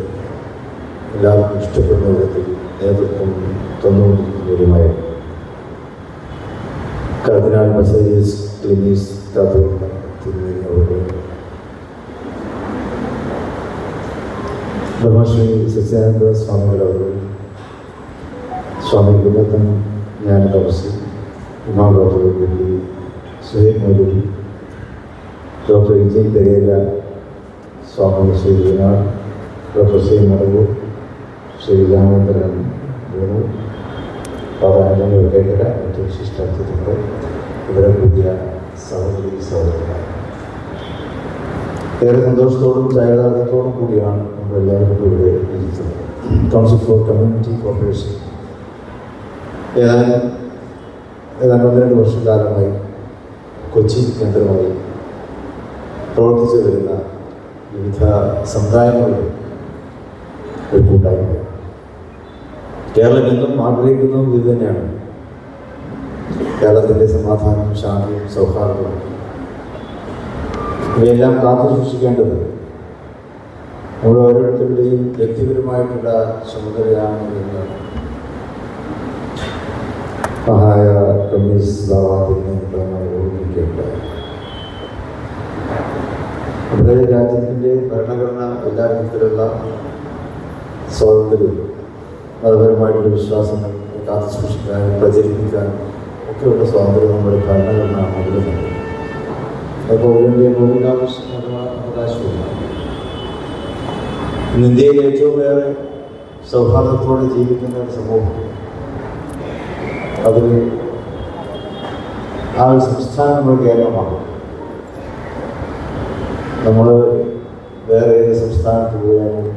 എല്ലാവർക്കും ഇഷ്ടപ്പെടുന്ന വിധത്തിൽ നേതൃത്വം തന്നുകൊണ്ടിരിക്കുന്നവരുമായ കർദിനാൾ ബസേലിയസ് ക്ലീമീസ് കാതോലിക്ക തിരുമേനി അവരുടെ, ബ്രഹ്മശ്രീ സത്യാനന്ദ സ്വാമികൾ അവർ, സ്വാമി ഗുരുദത്തൻ ജ്ഞാനതപസ്വി, ഇമാം ഡോക്ടർ സുഹൈബ് മൗലവി, ഡോക്ടർ വിജയൻ പെരേര, സ്വാമി ശ്രീ വിനാട്, ഡോക്ടർ ശ്രീ മടവൂർ, ശ്രീ രാമചന്ദ്രൻ വേണു, പാതാനന്ദ വെങ്കേക്കര, മറ്റു വിശിഷ്ടാതിഥികൾ, ഇവരെ പുതിയ സഹോദരി സഹോദരന്മാർ, ഏറെ സന്തോഷത്തോടും ചായതാർത്ഥത്തോടും കൂടിയാണ് നമ്മളെല്ലാവരും ഇവിടെ ഇരിക്കുന്നത്. കൗൺസിൽ ഫോർ കമ്മ്യൂണിറ്റി കോർപ്പറേഷൻ ഏതാണ്ട് 12 വർഷക്കാലമായി കൊച്ചി കേന്ദ്രമായി പ്രവർത്തിച്ചു വരുന്ന വിവിധ സമുദായങ്ങളുടെ ഒരു കൂട്ടായ്മ. കേരളം എന്നും ആഗ്രഹിക്കുന്നതും ഇത് തന്നെയാണ്. കേരളത്തിൻ്റെ സമാധാനം, ശാന്തിയും സൗഹാർദ്ദവും ഇവയെല്ലാം കാത്തു സൂക്ഷിക്കേണ്ടത് നമ്മുടെ ഓരോരുത്തരുടെയും വ്യക്തിപരമായിട്ടുള്ള ചുമതലയാണ് എന്ന് മഹായ കമ്മ്യൂണിസ്റ്റ് ദാവാദിനെ ഓർമ്മിക്കേണ്ടത്. നമ്മുടെ രാജ്യത്തിൻ്റെ ഭരണഘടന എല്ലാ വിധത്തിലുള്ള സ്വാതന്ത്ര്യവും മതപരമായിട്ടുള്ള വിശ്വാസങ്ങൾ കാത്തു സൂക്ഷിക്കാനും പ്രചരിപ്പിക്കാനും ഒക്കെയുള്ള സ്വാതന്ത്ര്യം നമ്മുടെ ഭരണഘടന നൽകുന്നുണ്ട്. അപ്പോൾ ഇതിൻ്റെ അവകാശവുമാണ്. ഇന്ന് ഇന്ത്യയിൽ ഏറ്റവും ഏറെ സൗഹാർദ്ദത്തോടെ ജീവിക്കുന്ന ഒരു സമൂഹം, അതിൽ ആ ഒരു സംസ്ഥാനം നമ്മുടെ കേരളമാണ്. നമ്മൾ വേറെ ഏത് സംസ്ഥാനത്ത് പോയാലും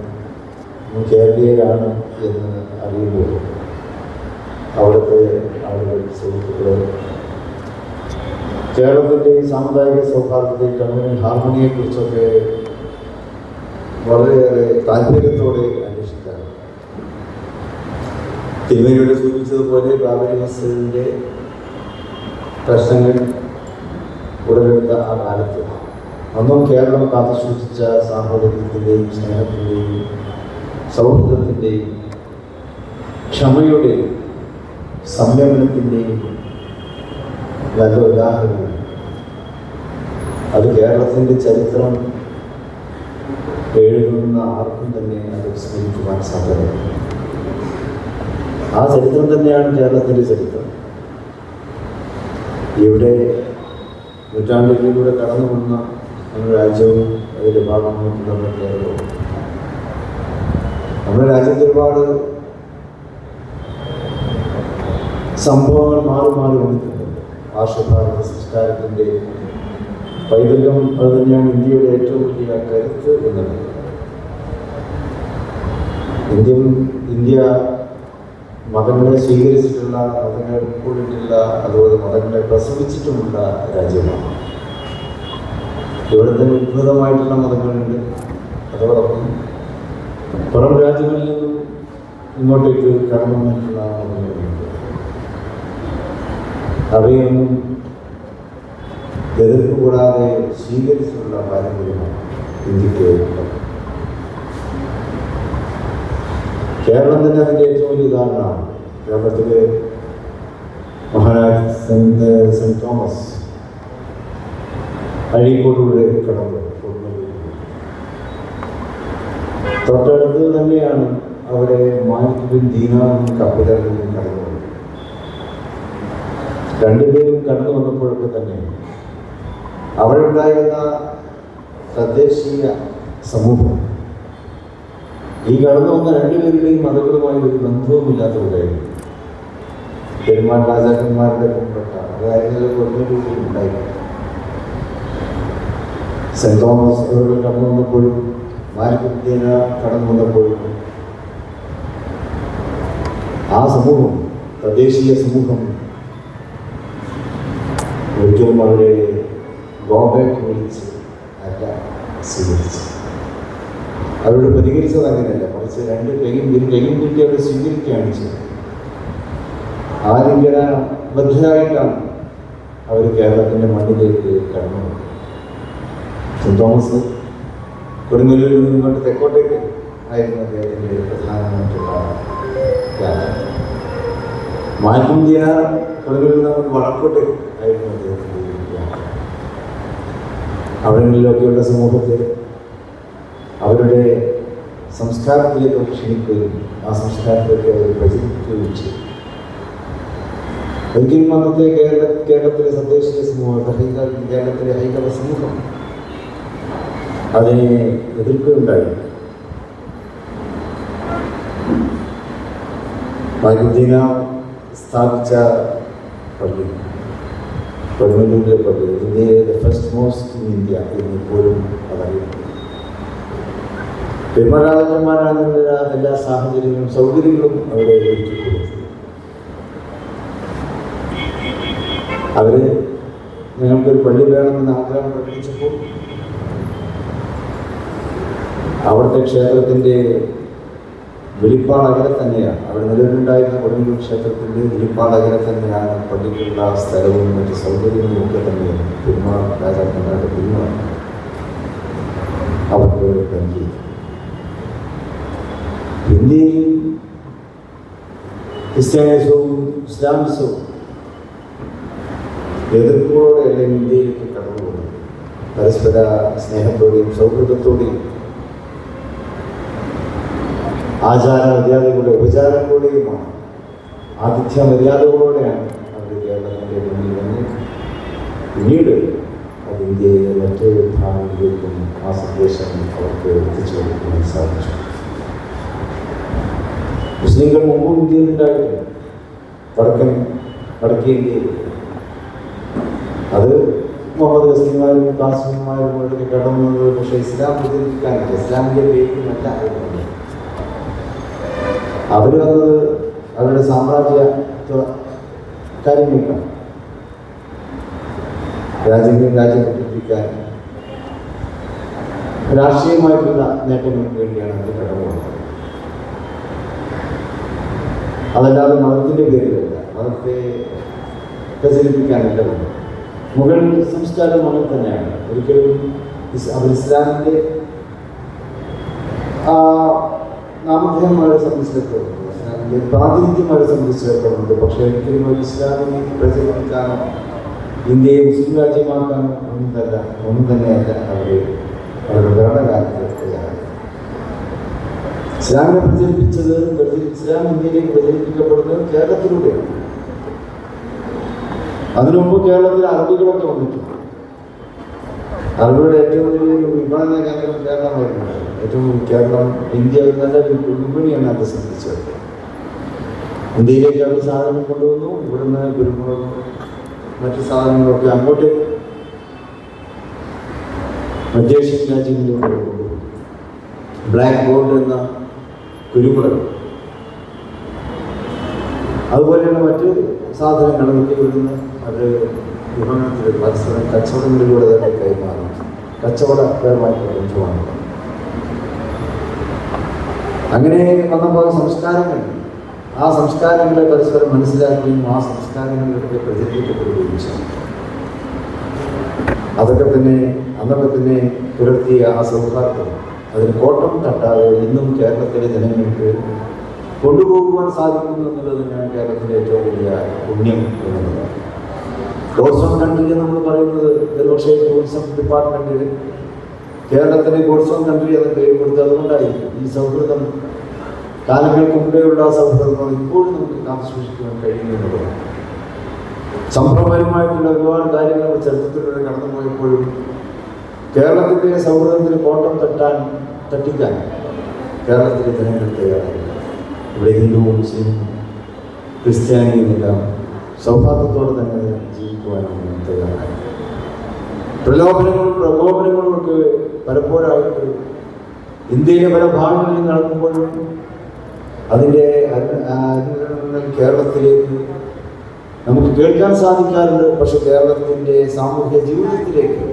കേരളീയരാണ് എന്ന് അറിയുമ്പോൾ അവിടുത്തെ ആളുകൾ, സുഹൃത്തുക്കൾ, കേരളത്തിൻ്റെ സാമുദായിക സൗഹാർദ്ദത്തെ, കമ്മ്യൂണൽ ഹാർമണിയെക്കുറിച്ചൊക്കെ വളരെയേറെ താല്പര്യത്തോടെ അന്വേഷിക്കാറ്. തിരുമേനിയുടെ സൂചിപ്പിച്ചതുപോലെ ബാബരി മസ്ജിദിൻ്റെ പ്രശ്നങ്ങൾ ഉടലെടുത്ത ആ കാലത്ത് അന്നും കേരളം കാത്തു സൂക്ഷിച്ച സാഹോദര്യത്തിൻ്റെയും സ്നേഹത്തിൻ്റെയും സൗഹൃദത്തിൻ്റെയും ക്ഷമയുടെയും സംയമനത്തിൻ്റെയും നല്ല ഉദാഹരണം. അത് കേരളത്തിൻ്റെ ചരിത്രം എഴുതുന്ന ആർക്കും തന്നെ അത് സ്മരിക്കുവാൻ സാധ്യതയുണ്ട്. ആ ചരിത്രം തന്നെയാണ് കേരളത്തിൻ്റെ ചരിത്രം. ഇവിടെ നൂറ്റാണ്ടുകളിലൂടെ കടന്നു വന്ന നമ്മുടെ രാജ്യവും അതിൻ്റെ ഭാഗമായിട്ടുള്ള നമ്മുടെ കേരളവും. നമ്മുടെ രാജ്യത്ത് ഒരുപാട് സംഭവങ്ങൾ മാറി മാറി വന്നിട്ടുണ്ട്. ആർഷഭാരത സംസ്കാരത്തിൻ്റെ പൈതൃകം അത് തന്നെയാണ് ഇന്ത്യയുടെ ഏറ്റവും വലിയ കരുത്ത് എന്നത്. ഇന്ത്യ മതങ്ങളെ സ്വീകരിച്ചിട്ടുള്ള, മതങ്ങളെ ഉൾക്കൊണ്ടിട്ടുള്ള, അതുപോലെ മതങ്ങളെ പ്രസവിച്ചിട്ടുമുള്ള രാജ്യമാണ്. ഇവിടെ തന്നെ ഉദ്ഭുതമായിട്ടുള്ള മതങ്ങളുണ്ട്. അതോടൊപ്പം പുറം രാജ്യങ്ങളിൽ നിന്നും ഇങ്ങോട്ടേക്ക് കടന്നു വന്നിട്ടുള്ള മതങ്ങളുണ്ട്. അവയൊന്നും എതിർപ്പ് കൂടാതെ സ്വീകരിച്ചിട്ടുള്ള പാരമ്പര്യമാണ് ഇന്ത്യക്ക്. കേരളം തന്നെ അതിൻ്റെ ഏറ്റവും വലിയ ഉദാഹരണമാണ്. കേരളത്തിലെ മഹാനായ സെന്റ് തോമസ് അഴീക്കോട്ടിലൂടെ കടന്നു തൊട്ടടുത്ത് തന്നെയാണ് അവിടെ മാലിക് ബിൻ ദീനാറും കപിലറും കടന്നു. രണ്ടുപേരും കടന്നു വന്നപ്പോഴൊക്കെ തന്നെ അവിടെ ഉണ്ടായിരുന്ന തദ്ദേശീയ സമൂഹം ഈ കടന്നു വന്ന രണ്ടുപേരുടെയും മതങ്ങളുമായി ഒരു ബന്ധവുമില്ലാത്തവരായിരുന്നു. പെരുമാൾ രാജാക്കന്മാരുടെ മുൻപെട്ട അതായത് ഉണ്ടായിരുന്നു. സെന്റ് തോമസ് അവരുടെ കടന്നു വന്നപ്പോഴും മാലിക് കടന്നു വന്നപ്പോഴും ആ സമൂഹം, തദ്ദേശീയ സമൂഹം, ഒരിക്കലും അവരെ ഗോബാക്ക് വിളിച്ച് അല്ല സ്വീകരിച്ചു. അവരോട് പ്രതികരിച്ചത് അങ്ങനെയല്ല, മറിച്ച് രണ്ട് കൈയും കിട്ടി അവരെ സ്വീകരിക്കുകയാണ് ചെയ്തത്. ആലിംഗനബദ്ധരായിട്ടാണ് അവർ കേരളത്തിൻ്റെ മണ്ണിലേക്ക് കടന്നു. സെൻറ് തോമസ് കൊടുങ്ങല്ലൂരിൽ നിന്ന് ഇങ്ങോട്ട് തെക്കോട്ടേക്ക് ആയിരുന്നു അദ്ദേഹത്തിൻ്റെ പ്രധാനമായിട്ടുള്ള യാത്ര. മാൽക്കുംതിയ കൊടുങ്ങല്ലൂരിൽ നിന്ന് വടക്കോട്ടേക്ക് ആയിരുന്നു അദ്ദേഹത്തിൻ്റെ യാത്ര. അവിടങ്ങളിലൊക്കെയുള്ള സമൂഹത്തെ അവരുടെ സംസ്കാരത്തിലേക്ക് ക്ഷണിക്കുകയും ആ സംസ്കാരത്തിലേക്ക് അവർ പ്രചരിപ്പിക്കുകയും ചെയ്തു. ഒരിക്കലും അന്നത്തെ കേരളത്തിലെ തദ്ദേശീയ സമൂഹം, കേരളത്തിലെ ഹൈന്ദവ സമൂഹം അതിനെ എതിർക്കുകയുണ്ടായി. മാൽക്കുംതിയ സ്ഥാപിച്ച പള്ളി, കൊടുങ്ങല്ലൂരിലെ പള്ളി, ഇന്ത്യയിലെ ഫസ്റ്റ് മോസ്റ്റ് ഇൻ ഇന്ത്യ എന്നിപ്പോഴും അതറിയപ്പെടുന്നു. പെരുമാറാജന്മാരാകുന്ന എല്ലാ സാഹചര്യങ്ങളും സൗകര്യങ്ങളും അവിടെ ഒരുക്കി കൊടുത്തു. അവർ ഞങ്ങൾക്കൊരു പള്ളി വേണമെന്ന് ആഗ്രഹം പ്രകടിപ്പിച്ചപ്പോൾ അവിടുത്തെ ക്ഷേത്രത്തിൻ്റെ വെളിപ്പാടകരെ തന്നെയാണ്, അവിടെ നിലവിലുണ്ടായിരുന്ന കൊടുങ്ങല്ലൂർ ക്ഷേത്രത്തിൻ്റെ വെളിപ്പാടകരെ തന്നെയാണ് പള്ളിക്കുള്ള സ്ഥലവും മറ്റ് സൗകര്യങ്ങളും ഒക്കെ തന്നെയാണ് പെരുമാൾ രാജാക്കന്മാരുടെ പെരുമാൾ അവർക്ക് നൽകി. ഇന്ത്യയിൽ ക്രിസ്ത്യാനിസവും ഇസ്ലാമിസവും എതിർപ്പോടെ എല്ലാം ഇന്ത്യയിലേക്ക് കടന്നുപോകുന്നു. പരസ്പര സ്നേഹത്തോടെയും സൗഹൃദത്തോടെയും ആചാരമര്യാദകളുടെ ഉപചാരങ്ങളോടെയുമാണ്, ആതിഥ്യ മര്യാദകളോടെയാണ് അവർ കേരളത്തിൻ്റെ മുന്നിൽ വന്ന് പിന്നീട് അത് ഇന്ത്യയിലെ മറ്റൊരു ഭാഗങ്ങളിലേക്കും ആ സന്ദേശം അവർക്ക് എത്തിച്ചു കൊടുക്കുവാൻ സാധിച്ചു. മുസ്ലിങ്ങൾ മുമ്പും ഇന്ത്യയിലുണ്ടായിരുന്നു, വടക്കേ ഇന്ത്യയിൽ. അത് മുഹമ്മദ് ഗസ്നിമാരും കാസിമാരും ഇവിടേക്ക് കടന്നത് പക്ഷേ ഇസ്ലാം പ്രചരിപ്പിക്കാനില്ല, ഇസ്ലാമിൻ്റെ പേരിലല്ല അവർ വന്നത് അവരുടെ സാമ്രാജ്യ കാര്യങ്ങൾക്കാണ്, രാജ്യം പ്രചരിപ്പിക്കാൻ രാഷ്ട്രീയമായിട്ടുള്ള നേട്ടങ്ങൾക്ക് വേണ്ടിയാണ് അവർ കടന്നു പോകുന്നത്. അതല്ലാതെ മതത്തിൻ്റെ പേരിലല്ല, മതത്തെ പ്രചരിപ്പിക്കാനല്ല. മുഗൾ സംസ്കാരം അങ്ങനെ തന്നെയാണ്. ഒരിക്കലും അവർ ഇസ്ലാമിൻ്റെ നാമധേയം അവരെ സംബന്ധിച്ചിടത്തോളം, ഇസ്ലാമിൻ്റെ പ്രാതിനിധ്യം അവരെ സംബന്ധിച്ചിടത്തോളം, പക്ഷേ ഒരിക്കലും ഒരു ഇസ്ലാമിനെ പ്രചരിപ്പിക്കാനോ ഇന്ത്യയെ മുസ്ലിം രാജ്യമാക്കാനോ ഒന്നും തന്നെയല്ല അവർ അവരുടെ ഭരണകാലത്ത് തയ്യാറാണ്. ഇസ്ലാമിനെ പ്രചരിപ്പിച്ചത്, ഇസ്ലാം ഇന്ത്യയിലേക്ക് പ്രചരിപ്പിക്കപ്പെടുന്നത് കേരളത്തിലൂടെയാണ്. അതിനു മുമ്പ് കേരളത്തിൽ അറബികളൊക്കെ വന്നിട്ടുണ്ട്. അറബിയുടെ ഏറ്റവും വലിയൊരു വിപണന കേന്ദ്രം കേരളമായിരുന്നു. ഏറ്റവും കേരളം ഇന്ത്യ നല്ല വിപണിയാണ് അത് സംബന്ധിച്ചത്. ഇന്ത്യയിലേക്ക് അവർ സാധനം കൊണ്ടുവന്നു. ഇവിടുന്ന് കുരുമുളകും മറ്റു സാധനങ്ങളൊക്കെ അങ്ങോട്ട് മധ്യേഷ്യൻ രാജ്യങ്ങളിലൂടെ കൊണ്ടുപോകും. ബ്ലാക്ക് ഗോൾഡ് എന്ന കുരുമുളക്, അതുപോലെയുള്ള മറ്റ് സാധനങ്ങളൊക്കെ ഇവിടുന്ന് അവർ വിപണനത്തിൽ പരസ്പരം കച്ചവടങ്ങളിലൂടെ തന്നെ കൈമാറും. കച്ചവടപരമായിട്ടുള്ള ബന്ധമാണ്. അങ്ങനെ വന്നപ്പോൾ സംസ്കാരങ്ങൾ, ആ സംസ്കാരങ്ങളെ പരസ്പരം മനസ്സിലാക്കുകയും ആ സംസ്കാരങ്ങളിലൊക്കെ പ്രചരിപ്പിക്കപ്പെടുകയും ചെയ്യും. അതൊക്കെ തന്നെ പുലർത്തിയ ആ സൗഹാർദ്ദം അതിന് കോട്ടം തട്ടാതെ ഇന്നും കേരളത്തിലെ ജനങ്ങൾക്ക് കൊണ്ടുപോകുവാൻ സാധിക്കുന്നു എന്നുള്ളത് തന്നെയാണ് കേരളത്തിൻ്റെ ഏറ്റവും വലിയ പുണ്യം എന്നുള്ളത്. ഗോഡ്സ് ഓൺ കൺട്രി എന്ന് നമ്മൾ പറയുന്നത് ഒരുപക്ഷേ ടൂറിസം ഡിപ്പാർട്ട്മെൻറ്റിൽ കേരളത്തിലെ ഗോഡ്സ് ഓൺ കൺട്രി എന്ന പേര് കൊടുത്ത് അതുകൊണ്ടായിരിക്കും ഈ സൗഹൃദം, കാലങ്ങൾക്ക് മുമ്പേയുള്ള സൗഹൃദം ഇപ്പോഴും നമുക്ക് കാത്തുസൂക്ഷിക്കുവാൻ കഴിയുമെന്നുള്ളത്. സംഭവപരമായിട്ടുള്ള ഒരുപാട് കാര്യങ്ങൾ ചരിത്രത്തിലൂടെ കടന്നുപോയപ്പോഴും കേരളത്തിൻ്റെ സൗഹൃദത്തിന് കോട്ടം തട്ടിക്കാൻ കേരളത്തിലെ ജനങ്ങൾ തയ്യാറായി. ഇവിടെ ഹിന്ദുവും മുസ്ലിമും ക്രിസ്ത്യാനിയും എല്ലാം സൗഹാർദ്ദത്തോടെ തന്നെ ജീവിക്കുവാനാണ് തയ്യാറായി. പ്രകോപനങ്ങളും ഒക്കെ പലപ്പോഴായിട്ട് ഇന്ത്യയിലെ പല ഭാഗങ്ങളിൽ നടക്കുമ്പോഴും അതിൻ്റെ കേരളത്തിലേക്ക് നമുക്ക് കേൾക്കാൻ സാധിക്കാറുണ്ട്. പക്ഷെ കേരളത്തിൻ്റെ സാമൂഹ്യ ജീവിതത്തിലേക്ക്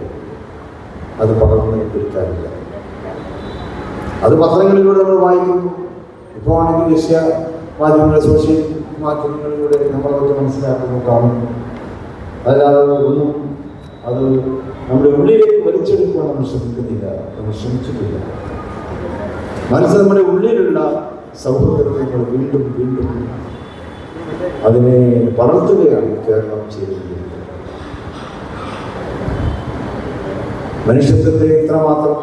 അത് പകർന്നു പിടിക്കാറില്ല. അത് പത്രങ്ങളിലൂടെ നമ്മൾ വായിക്കുന്നു. ഇപ്പോൾ ആണെങ്കിൽ ദൃശ്യ മാധ്യമങ്ങൾ, സോഷ്യൽ മാധ്യമങ്ങളിലൂടെ നമ്മളതൊക്കെ മനസ്സിലാക്കുന്നു, കാണുന്നു. അല്ലാതെ ഒന്നും അത് നമ്മുടെ ഉള്ളിലേക്ക് വലിച്ചെടുക്കാൻ നമ്മൾ ശ്രമിക്കുന്നില്ല, നമ്മൾ ശ്രമിച്ചിട്ടില്ല. മനസ്സ് നമ്മുടെ ഉള്ളിലുള്ള സൗഹൃദത്തെ നമ്മൾ വീണ്ടും വീണ്ടും അതിനെ വളർത്തുകയാണ് കേരളം ചെയ്തിരിക്കുന്നത്. മനുഷ്യത്വത്തെ ഇത്രമാത്രം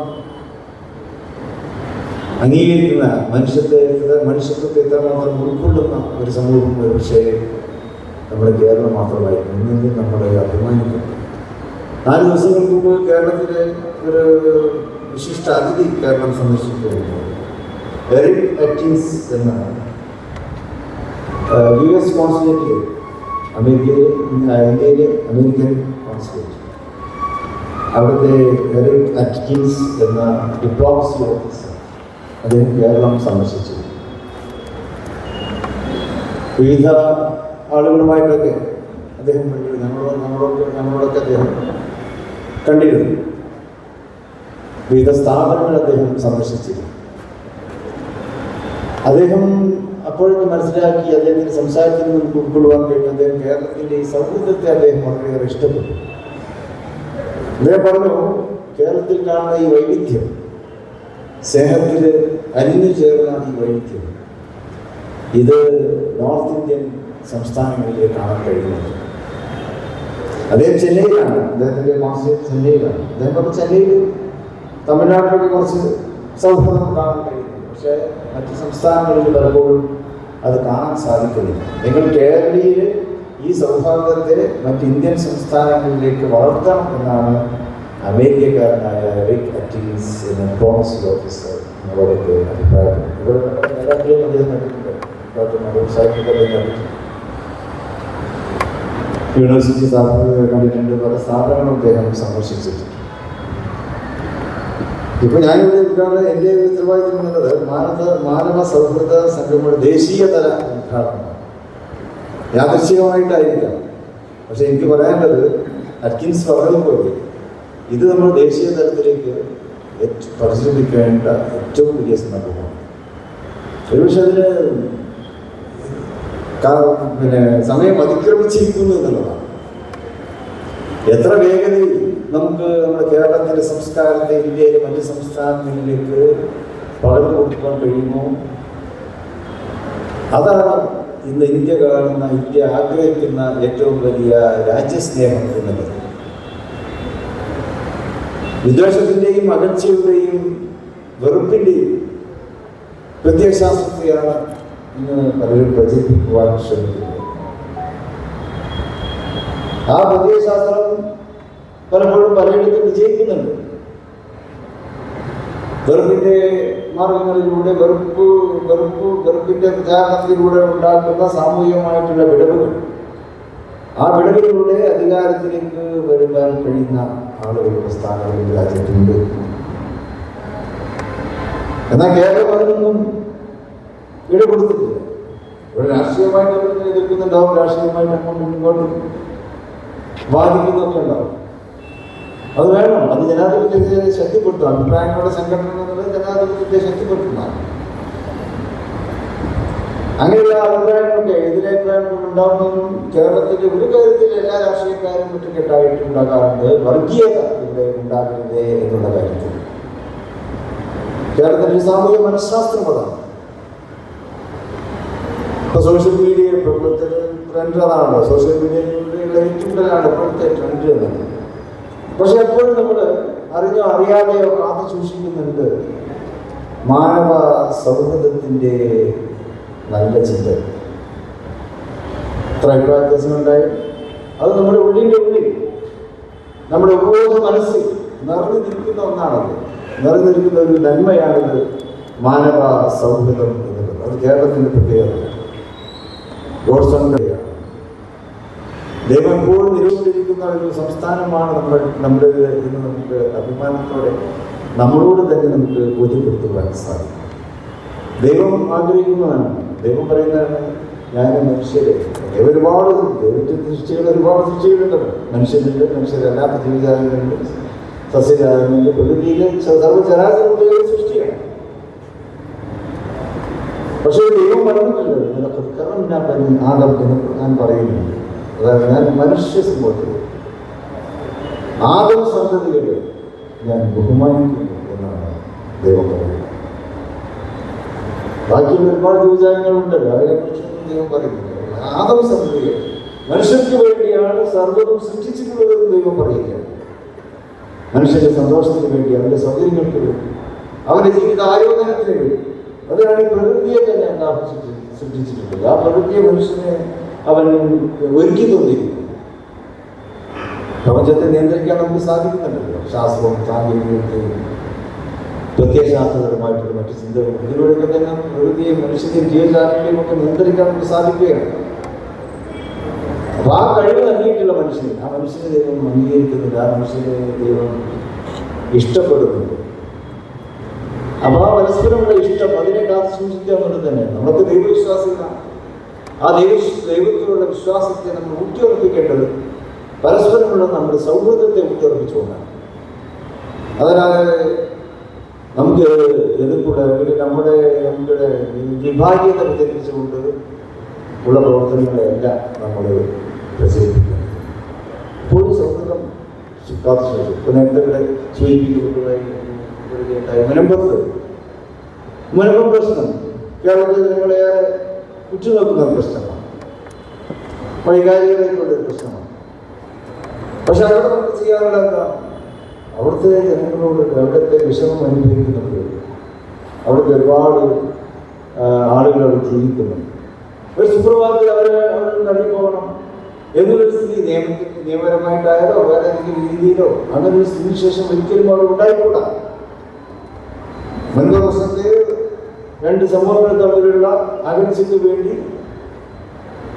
അംഗീകരിക്കുന്ന, മനുഷ്യത്വത്തെ ഇത്രമാത്രം ഉൾക്കൊള്ളുന്ന ഒരു സമൂഹം ഒരു വിഷയം നമ്മുടെ കേരളം മാത്രമായിരുന്നു. ഇന്നും നമ്മളെ അഭിമാനിക്കും. 4 ദിവസങ്ങൾക്ക് മുമ്പ് കേരളത്തിലെ ഒരു വിശിഷ്ട അതിഥി കേരളം സന്ദർശിക്കുകയായിരുന്നു. എറിക് അറ്റ്കിൻസ് എന്ന US കോൺസുലേറ്റ്, ഇന്ത്യയിലെ അമേരിക്കൻ കോൺസുലേറ്റ്, അവിടുത്തെ എറിക് അറ്റ്കിൻസ് എന്ന ഡിപ്ലോമസി ഓഫീസർ അദ്ദേഹം കേരളം സന്ദർശിച്ചു. വിവിധ ആളുകളുമായിട്ടൊക്കെ അദ്ദേഹം ഞങ്ങളോടൊക്കെ അദ്ദേഹം കണ്ടിരുന്നു. വിവിധ സ്ഥാപനങ്ങൾ അദ്ദേഹം സന്ദർശിച്ചിരുന്നു. അദ്ദേഹം അപ്പോഴൊക്കെ മനസ്സിലാക്കി, അദ്ദേഹത്തിന് സംസാരത്തിൽ നമുക്ക് ഉൾക്കൊള്ളുവാൻ കഴിഞ്ഞു. അദ്ദേഹം കേരളത്തിൻ്റെ ഈ സൗഹൃദത്തെ അദ്ദേഹം വളരെയേറെ ഇഷ്ടപ്പെട്ടു. അദ്ദേഹം പറഞ്ഞു, കേരളത്തിൽ കാണുന്ന ഈ വൈവിധ്യം, സ്നേഹത്തിൽ അലിഞ്ഞു ചേർന്ന ഈ വൈവിധ്യം, ഇത് നോർത്ത് ഇന്ത്യൻ സംസ്ഥാനങ്ങളിലേക്ക് കാണാൻ കഴിയുന്നത്. അദ്ദേഹം ചെന്നൈയിലാണ്, അദ്ദേഹത്തിൻ്റെ കോൺസുലേറ്റ് ചെന്നൈയിലാണ്. അദ്ദേഹം പറഞ്ഞു, ചെന്നൈയിൽ തമിഴ്നാട്ടിലൊക്കെ കുറച്ച് സൗഹൃദം കാണാൻ കഴിയുന്നു, പക്ഷേ മറ്റ് സംസ്ഥാനങ്ങളിൽ പലപ്പോഴും അത് കാണാൻ സാധിക്കുന്നില്ല. നിങ്ങൾ കേരളീയ ഈ സൗഹാർദ്ദത്തെ മറ്റ് ഇന്ത്യൻ സംസ്ഥാനങ്ങളിലേക്ക് വളർത്തണം എന്നാണ് അമേരിക്കക്കാരനായ എറിക് അറ്റ്കിൻസ് എന്ന ഡിപ്ലോമസി ഓഫീസർ നമ്മളോടൊക്കെ അഭിപ്രായപ്പെട്ടു. ഇവിടെ നേതാക്കളെയും അദ്ദേഹം കണ്ടിട്ടുണ്ട്, ഡോക്ടർ മധു സാഹിബ് കണ്ടിട്ടുണ്ട്, യൂണിവേഴ്സിറ്റി സ്ഥാപനങ്ങൾ കണ്ടിട്ടുണ്ട്, പല സ്ഥാപനങ്ങളും അദ്ദേഹം സന്ദർശിച്ചിട്ടുണ്ട്. ഇപ്പൊ ഞാനിവിടെ ഉദ്ഘാടനം, എൻ്റെ ഉത്തരവാദിത്വം എന്നുള്ളത് മാനവ സൗഹൃദ സംഘങ്ങളുടെ ദേശീയതല ഉദ്ഘാടനമാണ്. യാദൃശ്ചികമായിട്ടായിരിക്കാം, പക്ഷെ എനിക്ക് പറയാനുള്ളത് അറ്റ്കിൻസ് പറഞ്ഞതുപോലെ ഇത് നമ്മൾ ദേശീയ തലത്തിലേക്ക് പരിശീലിപ്പിക്കേണ്ട ഏറ്റവും വലിയ സന്ദർഭമാണ്. ഒരുപക്ഷെ അതിന് സമയം അതിക്രമിച്ചിരിക്കുന്നു എന്നുള്ളതാണ്. എത്ര വേഗതയിൽ നമുക്ക് നമ്മുടെ കേരളത്തിൻ്റെ സംസ്കാരത്തെ ഇന്ത്യയിലെ മറ്റ് സംസ്ഥാനങ്ങളിലേക്ക് പകർന്നു കൊടുക്കാൻ കഴിയുമോ, അതാണ് ഇന്ന് ഇന്ത്യ കാണുന്ന, ഇന്ത്യ ആഗ്രഹിക്കുന്ന ഏറ്റവും വലിയ രാജ്യസ്നേഹം എന്നുള്ളത്. വിദ്വേഷത്തിൻ്റെയും അകൽച്ചയുടെയും വെറുപ്പിൻ്റെയും പ്രത്യയശാസ്ത്രത്തെയാണ് ഇന്ന് പലരും പ്രചരിപ്പിക്കുവാൻ ശ്രമിക്കുന്നത്. ആ പ്രത്യയശാസ്ത്രം പലപ്പോഴും പലയിടത്തും വിജയിക്കുന്നുണ്ട്. വെറുപ്പിൻ്റെ മാർഗങ്ങളിലൂടെ, വെറുപ്പിൻ്റെ പ്രചാരണത്തിലൂടെ ഉണ്ടാക്കുന്ന സാമൂഹികമായിട്ടുള്ള വിടവുകൾ, ആ വിടവിലൂടെ അധികാരത്തിലേക്ക് വരുവാൻ കഴിയുന്ന ആളുകളുടെ സ്ഥാനങ്ങളിൽ രാജ്യത്തുണ്ട്. എന്നാൽ കേരളം അതിനൊന്നും ഇടപെടുത്തില്ല. ഇവിടെ രാഷ്ട്രീയമായിട്ട് എതിർക്കുന്നുണ്ടാവും, രാഷ്ട്രീയമായിട്ട് അങ്ങോട്ടും ഇങ്ങോട്ടും ബാധിക്കുന്നൊക്കെ ഉണ്ടാവും. അത് വേണം, അത് ജനാധിപത്യത്തെ ശക്തിപ്പെടുത്തും. അഭിപ്രായങ്ങളുടെ സംഘടന എന്നുള്ളത് ജനാധിപത്യത്തെ ശക്തിപ്പെടുത്തുന്നതാണ്. അങ്ങനെയുള്ള അഭിപ്രായങ്ങളൊക്കെ, എതിരഭിപ്രായങ്ങൾ ഉണ്ടാകുന്നതും കേരളത്തിൻ്റെ ഒരു കാര്യത്തിൽ എല്ലാ രാഷ്ട്രീയക്കാരും ഒറ്റക്കെട്ടായിട്ടുണ്ടാകാറുണ്ട്. വർഗീയത ഇവിടെ ഉണ്ടാകരുതേ എന്നുള്ള കാര്യത്തിൽ കേരളത്തിൻ്റെ സാമൂഹ്യ മനഃശാസ്ത്രം അതാണ്. ഇപ്പൊ സോഷ്യൽ മീഡിയ ഇപ്പോഴത്തെ ട്രെൻഡ് അതാണല്ലോ. സോഷ്യൽ മീഡിയയിലൂടെയുള്ള ഏറ്റുമുട്ടലാണ് ഇപ്പോഴത്തെ ട്രെൻഡ് എന്നത്. പക്ഷെ എപ്പോഴും നമ്മൾ അറിഞ്ഞോ അറിയാതെയോ കാത്തു സൂക്ഷിക്കുന്നുണ്ട് മാനവ സൗഹൃദത്തിൻ്റെ നല്ല ചിന്ത. എത്ര അഭിപ്രായ വ്യത്യാസമുണ്ടായി, അത് നമ്മുടെ ഉള്ളിൻ്റെ ഉള്ളിൽ, നമ്മുടെ ഉപബോധ മനസ്സിൽ നിറഞ്ഞു നിൽക്കുന്ന ഒന്നാണത്. നിറഞ്ഞു നിൽക്കുന്ന ഒരു നന്മയാണിത് മാനവ സൗഹൃദം എന്നുള്ളത്. അത് കേരളത്തിൻ്റെ പ്രത്യേകതയാണ്. ഗോഡ്സൺഡെയാണ്. ദൈവം എപ്പോഴും നിരൂപിച്ചിരിക്കുന്ന ഒരു സംസ്ഥാനമാണ് നമ്മുടെ എന്ന് നമുക്ക് അഭിമാനത്തോടെ നമ്മളോട് തന്നെ നമുക്ക് ബോധ്യപ്പെടുത്തുവാൻ സാധിക്കും. ദൈവം ആഗ്രഹിക്കുന്നതാണ്. ദൈവം പറയുന്നതാണ്, ഞാൻ മനുഷ്യരെ, ഒരുപാട് ദൈവത്തിൻ്റെ സൃഷ്ടികൾ, ഒരുപാട് സൃഷ്ടികളുണ്ടല്ലോ. മനുഷ്യനുണ്ട്, മനുഷ്യരല്ലാത്ത ജീവജാലങ്ങളുണ്ട്, സസ്യജാലങ്ങളുണ്ട്, പ്രകൃതിയിലെ സർവ്വചരാചരങ്ങളുടെ സൃഷ്ടിയാണ്. പക്ഷേ ദൈവം പറഞ്ഞിട്ടില്ല നിനക്ക് കാരണം ഞാൻ ആദം എന്ന് ഞാൻ പറയുന്നുണ്ട്. അതായത് ഞാൻ മനുഷ്യ സമൂഹത്തിൽ ആദം സന്തതികളെ ഞാൻ ബഹുമാനിക്കുന്നു എന്നാണ് ദൈവം പറയുന്നത്. ബാക്കിയുള്ള ഒരുപാട് വിചാരങ്ങളുണ്ടല്ലോ, അതിനെക്കുറിച്ചൊന്നും ദൈവം പറയുന്നില്ല. ആദം സന്തതികൾ മനുഷ്യർക്ക് വേണ്ടിയാണ് സർവ്വതും സൃഷ്ടിച്ചിട്ടുള്ളതെന്ന് ദൈവം പറയുകയാണ്. മനുഷ്യന്റെ സന്തോഷത്തിന് വേണ്ടി, അവന്റെ സൗകര്യങ്ങൾക്ക് വേണ്ടി, അവന്റെ ജീവിത ആയോധനത്തിന് വേണ്ടി. അതിനാണ് ഈ പ്രകൃതിയെ തന്നെ അല്ലാഹു സൃഷ്ടിച്ചിട്ടുള്ളത്. ആ പ്രകൃതിയെ മനുഷ്യനെ അവൻ ഒരുക്കി തന്നിരിക്കുന്നു. പ്രപഞ്ചത്തെ നിയന്ത്രിക്കാൻ നമുക്ക് സാധിക്കുന്നുണ്ടല്ലോ. ശാസ്ത്രവും സാങ്കേതികതയും പ്രത്യയശാസ്ത്രപരമായിട്ടുള്ള മറ്റു ചിന്തകളും ഇതിലൂടെയൊക്കെ തന്നെ പ്രകൃതിയെ മനുഷ്യനെയും ജീവജാലങ്ങളെയും ഒക്കെ നിയന്ത്രിക്കാൻ നമുക്ക് സാധിക്കുകയാണ്. അപ്പൊ ആ കഴിവ് നൽകിയിട്ടുള്ള മനുഷ്യനെ, ആ മനുഷ്യനെ ദൈവം അംഗീകരിക്കുന്നില്ല, ആ മനുഷ്യനെ ദൈവം ഇഷ്ടപ്പെടുന്നുണ്ട്. അപ്പൊ ആ പരസ്പരമുള്ള ഇഷ്ടം അതിനെ കാത്തു സൂക്ഷിക്കുക എന്നുള്ളത് തന്നെയാണ്. നമുക്ക് ദൈവവിശ്വാസികളാണ്. ആ ദൈവത്തിലുള്ള വിശ്വാസത്തെ നമ്മൾ ഊട്ടിയുറപ്പിക്കേണ്ടത് പരസ്പരമുള്ള നമ്മുടെ സൗഹൃദത്തെ ഊട്ടിയുറപ്പിച്ചുകൊണ്ടാണ്. അതല്ലാതെ നമുക്ക് എതിർക്കൂടെ അല്ലെങ്കിൽ നമ്മുടെ വിഭാഗീയത പ്രചരിപ്പിച്ചുകൊണ്ട് ഉള്ള പ്രവർത്തനങ്ങളെല്ലാം നമ്മൾ പ്രചരിപ്പിക്കുന്നത്. ഇപ്പോഴും സൗഹൃദം കാത്തു സൂക്ഷിച്ചു. ഇപ്പൊ നേരത്തെ ഇവിടെ സൂചിപ്പിക്കപ്പെട്ടതായി മുനമ്പം പ്രശ്നം കേരളത്തിലെ ജനങ്ങളെയേറെ ഉറ്റുനോക്കുന്ന പ്രശ്നമാണ്, വൈകാരികതയ്ക്കുള്ള പ്രശ്നമാണ്. പക്ഷെ അവിടെ നമുക്ക് ചെയ്യാനുള്ള എന്താ, അവിടുത്തെ ജനങ്ങളോട് അവിടുത്തെ വിഷമം അനുഭവിക്കുന്നുണ്ട്. അവിടുത്തെ ഒരുപാട് ആളുകൾ അവിടെ ജീവിക്കുന്നുണ്ട്. ഒരു സുപ്രഭാതത്തിൽ അവിടെ തള്ളിപ്പോകണം എന്നൊരു സ്ഥിതി നിയമപരമായിട്ടായാലോ വേറെ ഏതെങ്കിലും രീതിയിലോ അങ്ങനെ ഒരു സ്ഥിതിവിശേഷം ഒരിക്കലും അവിടെ ഉണ്ടായിക്കൂടാ. മുൻപ് വർഷത്തെ രണ്ട് സമൂഹങ്ങൾ തമ്മിലുള്ള അകൽച്ചയ്ക്ക് വേണ്ടി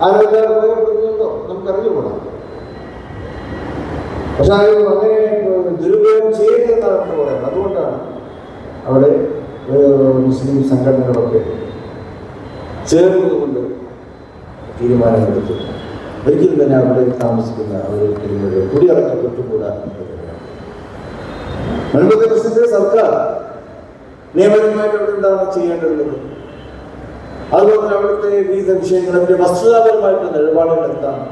ആരെല്ലാം ഉപയോഗപ്പെടുന്നുണ്ടോ നമുക്കറിഞ്ഞുകൂടാ. പക്ഷെ അങ്ങനെ ദുരുപയോഗം ചെയ്യരുതെന്നാണ് നമ്മൾ പറയുന്നത്. അതുകൊണ്ടാണ് അവിടെ മുസ്ലിം സംഘടനകളൊക്കെ ചേർന്നുകൊണ്ട് തീരുമാനമെടുത്തു. ഒരിക്കലും തന്നെ അവിടെ താമസിക്കുന്ന അവരൊരിക്കലും കുടിയിറക്കപ്പെട്ടുകൂടാ. മുൻപത്തെ പ്രശ്നത്തിൽ സർക്കാർ നിയമപരമായിട്ട് അവിടെ എന്താണ് ചെയ്യേണ്ടതുള്ളത്, അതുപോലെ തന്നെ അവിടുത്തെ വിവിധ വിഷയങ്ങൾ അതിൻ്റെ വസ്തുതാപരമായിട്ടുള്ള നിലപാടുകൾ എന്താണ്,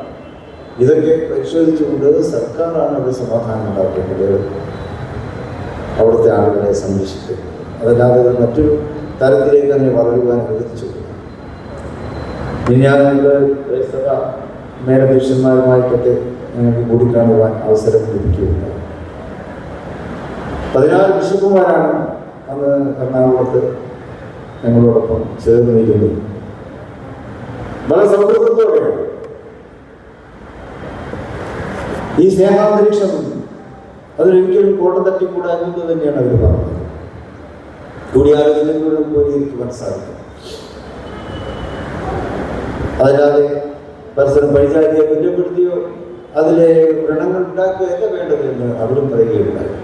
ഇതൊക്കെ പരിശോധിച്ചുകൊണ്ട് സർക്കാരാണ് അവിടെ സമാധാനം ഉണ്ടാക്കേണ്ടത്, അവിടുത്തെ ആളുകളെ സംരക്ഷിക്കുന്നത്. അതല്ലാതെ മറ്റൊരു തരത്തിലേക്ക് അതിനെ വളരുവാൻ അനുവദിച്ചു. ഞാൻ ക്രൈസ്തവ മേലധ്യക്ഷന്മാരുമായിട്ടൊക്കെ ഞങ്ങൾക്ക് കൂടിക്കാണുവാൻ അവസരം ലഭിക്കുകയുണ്ടായി. 14 ബിഷപ്പുമാരാണ് അന്ന് എറണാകുളത്ത് ഞങ്ങളോടൊപ്പം ചേർന്ന് നിൽക്കുന്നത്. വളരെ സൗഹൃദത്തോടെയാണ് ഈ സ്നേഹാന്തരീക്ഷം അതിലൊരിക്കലും കോട്ടം തട്ടിക്കൂടാ എന്നത് തന്നെയാണ് അവർ പറഞ്ഞത്. കൂടിയാലോചനകളിലൂടെ പോയിരിക്കുവാൻ സാധിക്കും. അതല്ലാതെ പരസ്പരം പരിചാരിയെ കുറ്റപ്പെടുത്തിയോ അതിലെ വ്രണങ്ങൾ ഉണ്ടാക്കുകയല്ല വേണ്ടതെന്ന് അവരും പറയുകയുണ്ടായി.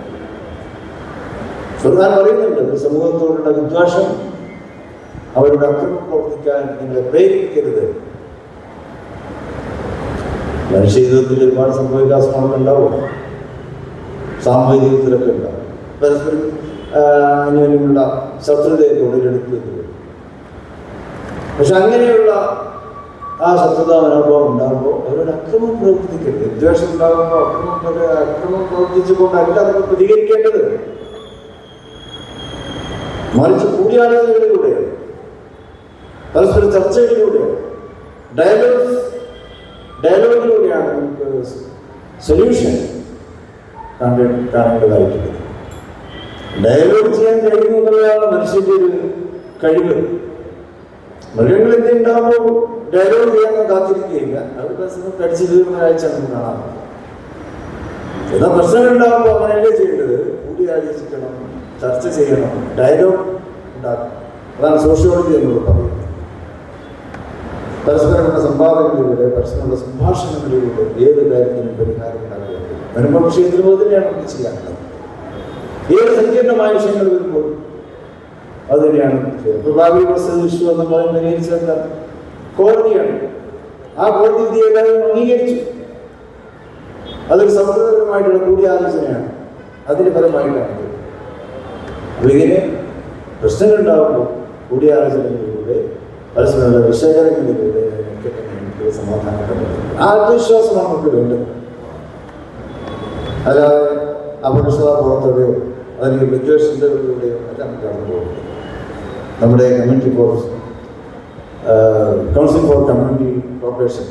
ഖുർആൻ പറയുന്നുണ്ട്, ഒരു സമൂഹത്തോടുള്ള വിദ്വേഷം, അവരുടെ അക്രമം പ്രവർത്തിക്കാൻ നിങ്ങളെ പ്രേരിപ്പിക്കരുത്. മനുഷ്യ ജീവിതത്തിൽ ഒരുപാട് സംഭവവികാസങ്ങളൊക്കെ ഉണ്ടാവും, സാമൂഹിക ജീവിതത്തിലൊക്കെ ഉണ്ടാവും. പരസ്പരം അന്യോന്യമുള്ള ശത്രുതയെ തൊഴിലെടുത്ത്. പക്ഷെ അങ്ങനെയുള്ള ആ ശത്രുത മനോഭാവം ഉണ്ടാകുമ്പോൾ അവരുടെ അക്രമം പ്രവർത്തിക്കരുത്. വിദ്വേഷം ഉണ്ടാകുമ്പോൾ അക്രമം പ്രവർത്തിച്ചുകൊണ്ടല്ല നമ്മൾ പ്രതികരിക്കേണ്ടത്. മറിച്ച് കൂടിയാലോചനകളിലൂടെ, പരസ്പര ചർച്ചകളിലൂടെ, ഡയലോഗിലൂടെയാണ് നമുക്ക് സൊല്യൂഷൻ കാണേണ്ടതായിട്ടുള്ളത്. ഡയലോഗ് ചെയ്യാൻ കഴിയുന്നു എന്നുള്ളതാണ് മനുഷ്യന്റെ ഒരു കഴിവ്. മൃഗങ്ങൾ എന്തുണ്ടാകുമ്പോൾ ഡയലോഗ് ചെയ്യാൻ കാത്തിരിക്കുകയില്ല, അവർ പ്രശ്നം കടിച്ചു തീർന്ന കാഴ്ച നമുക്ക് കാണാം. എന്നാൽ പ്രശ്നങ്ങൾ ഉണ്ടാകുമ്പോൾ അങ്ങനെയല്ലേ ചെയ്യേണ്ടത്, കൂടിയാലോചിക്കണം, ചർച്ച ചെയ്യണം, ഡയലോഗ് ഉണ്ടാക്കണം. അതാണ് സോഷ്യോളജി എന്നോട് പറയുന്നത്. പരസ്പരമുള്ള സംവാദങ്ങളിലൂടെ, പരസ്പരമുള്ള സംഭാഷണങ്ങളിലൂടെ ഏത് കാര്യത്തിനും പരിഹാരം ഉണ്ടാകുന്നത്. വരുമ്പോൾ വിഷയത്തിന് പോലെ തന്നെയാണ് നമുക്ക് ചെയ്യാനുള്ളത്. ഏത് സങ്കീർണമായ വിഷയങ്ങൾ വരുമ്പോൾ അത് തന്നെയാണ് ഭാവി പ്രസിദ്ധ എന്ന് പറയുന്നത് പരിഹരിച്ചത് കോടതിയാണ്. ആ കോടതി വിധി എല്ലാവരും അംഗീകരിച്ചു. അതൊരു സൗഹൃദപരമായിട്ടുള്ള കൂടിയാലോചനയാണ്. അതിന് ഫലമായിട്ടാണ് ഇങ്ങനെ പ്രശ്നങ്ങൾ ഉണ്ടാകുമ്പോൾ കൂടിയാലോചനകളിലൂടെ പരസ്പരമുള്ള വിഷയങ്ങളിലൂടെ ഒക്കെ നമുക്ക് സമാധാനപ്പെടുന്നത്. ആത്മവിശ്വാസമാണ് നമുക്ക് വേണ്ടത്. അല്ലാതെ അപകർഷതാബോധത്തോടെയോ അല്ലെങ്കിൽ വിദ്വേഷത്തിലൂടെയോ അല്ല നമുക്ക് കടന്നു പോകുന്നത്. നമ്മുടെ community council for community corporation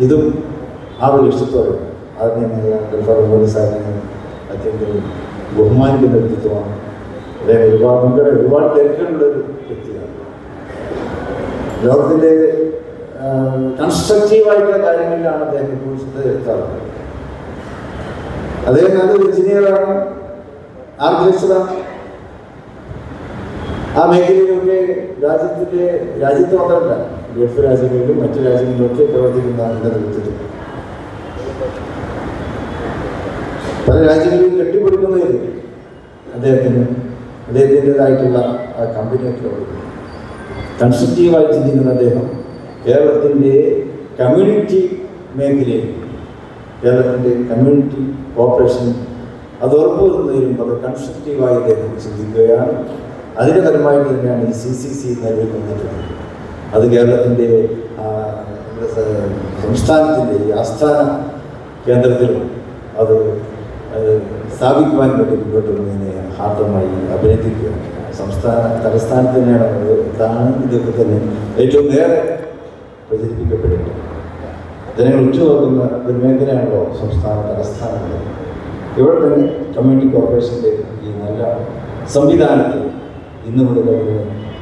ഇതും ആ ഒരു ലക്ഷ്യത്തോടെ അതിനെ സാറിനെ അത്യന്തം ബഹുമാനിക്കുന്ന വ്യക്തിത്വമാണ്. അദ്ദേഹം ഒരുപാട് തിരക്കുകളുള്ളൊരു വ്യക്തിയാണ്. ലോകത്തിൻ്റെ കൺസ്ട്രക്റ്റീവായിട്ടുള്ള കാര്യങ്ങളിലാണ് അദ്ദേഹം ഇപ്പോൾ ശ്രദ്ധ ചെലുത്താറുള്ളത്. അദ്ദേഹം നല്ലൊരു എഞ്ചിനീയറാണ്, ആർക്കിടെക്ചറാണ്. ആ മേഖലയിലൊക്കെ രാജ്യത്ത് മാത്രമല്ല ഗൾഫ് രാജ്യങ്ങളിലും മറ്റു രാജ്യങ്ങളിലൊക്കെ പ്രവർത്തിക്കുന്ന ഇന്നത്തെ വ്യക്തിത്വം. പല രാജ്യങ്ങളിലും കെട്ടിപ്പിടിക്കുന്നതിൽ അദ്ദേഹത്തിൻ്റെതായിട്ടുള്ള ആ കമ്പനിയൊക്കെ കൺസ്ട്രക്റ്റീവായി ചിന്തിക്കുന്ന അദ്ദേഹം കേരളത്തിൻ്റെ കമ്മ്യൂണിറ്റി മേഖലയിൽ കേരളത്തിൻ്റെ കമ്മ്യൂണിറ്റി കോർപ്പറേഷൻ അത് ഉറപ്പുവരുന്നതിലും അത് കൺസ്ട്രക്റ്റീവായി അദ്ദേഹം ചിന്തിക്കുകയാണ്. അതിൻ്റെ ഫലമായിട്ട് തന്നെയാണ് ഈ CCC നിലവിൽ വന്നിട്ടുള്ളത്. അത് കേരളത്തിൻ്റെ സംസ്ഥാനത്തിൻ്റെ ഈ ആസ്ഥാന കേന്ദ്രത്തിലും അത് സ്ഥാപിക്കുവാൻ വേണ്ടി മുന്നോട്ട് വന്നതിനെ ഹാർദമായി അഭിനന്ദിക്കുകയാണ്. തലസ്ഥാനത്ത് തന്നെയാണ് ഇതാണ് ഇതൊക്കെ തന്നെ ഏറ്റവും ഏറെ പ്രചരിപ്പിക്കപ്പെട്ടിട്ടുണ്ട്. ജനങ്ങൾ ഉറ്റുനോക്കുന്ന ഒരു മേഖലയാണല്ലോ സംസ്ഥാന തലസ്ഥാനങ്ങൾ. ഇവിടെ തന്നെ കമ്മ്യൂണിറ്റി കോർപ്പറേഷൻ്റെ ഈ നല്ല സംവിധാനത്തിൽ ഇന്നു മുതൽ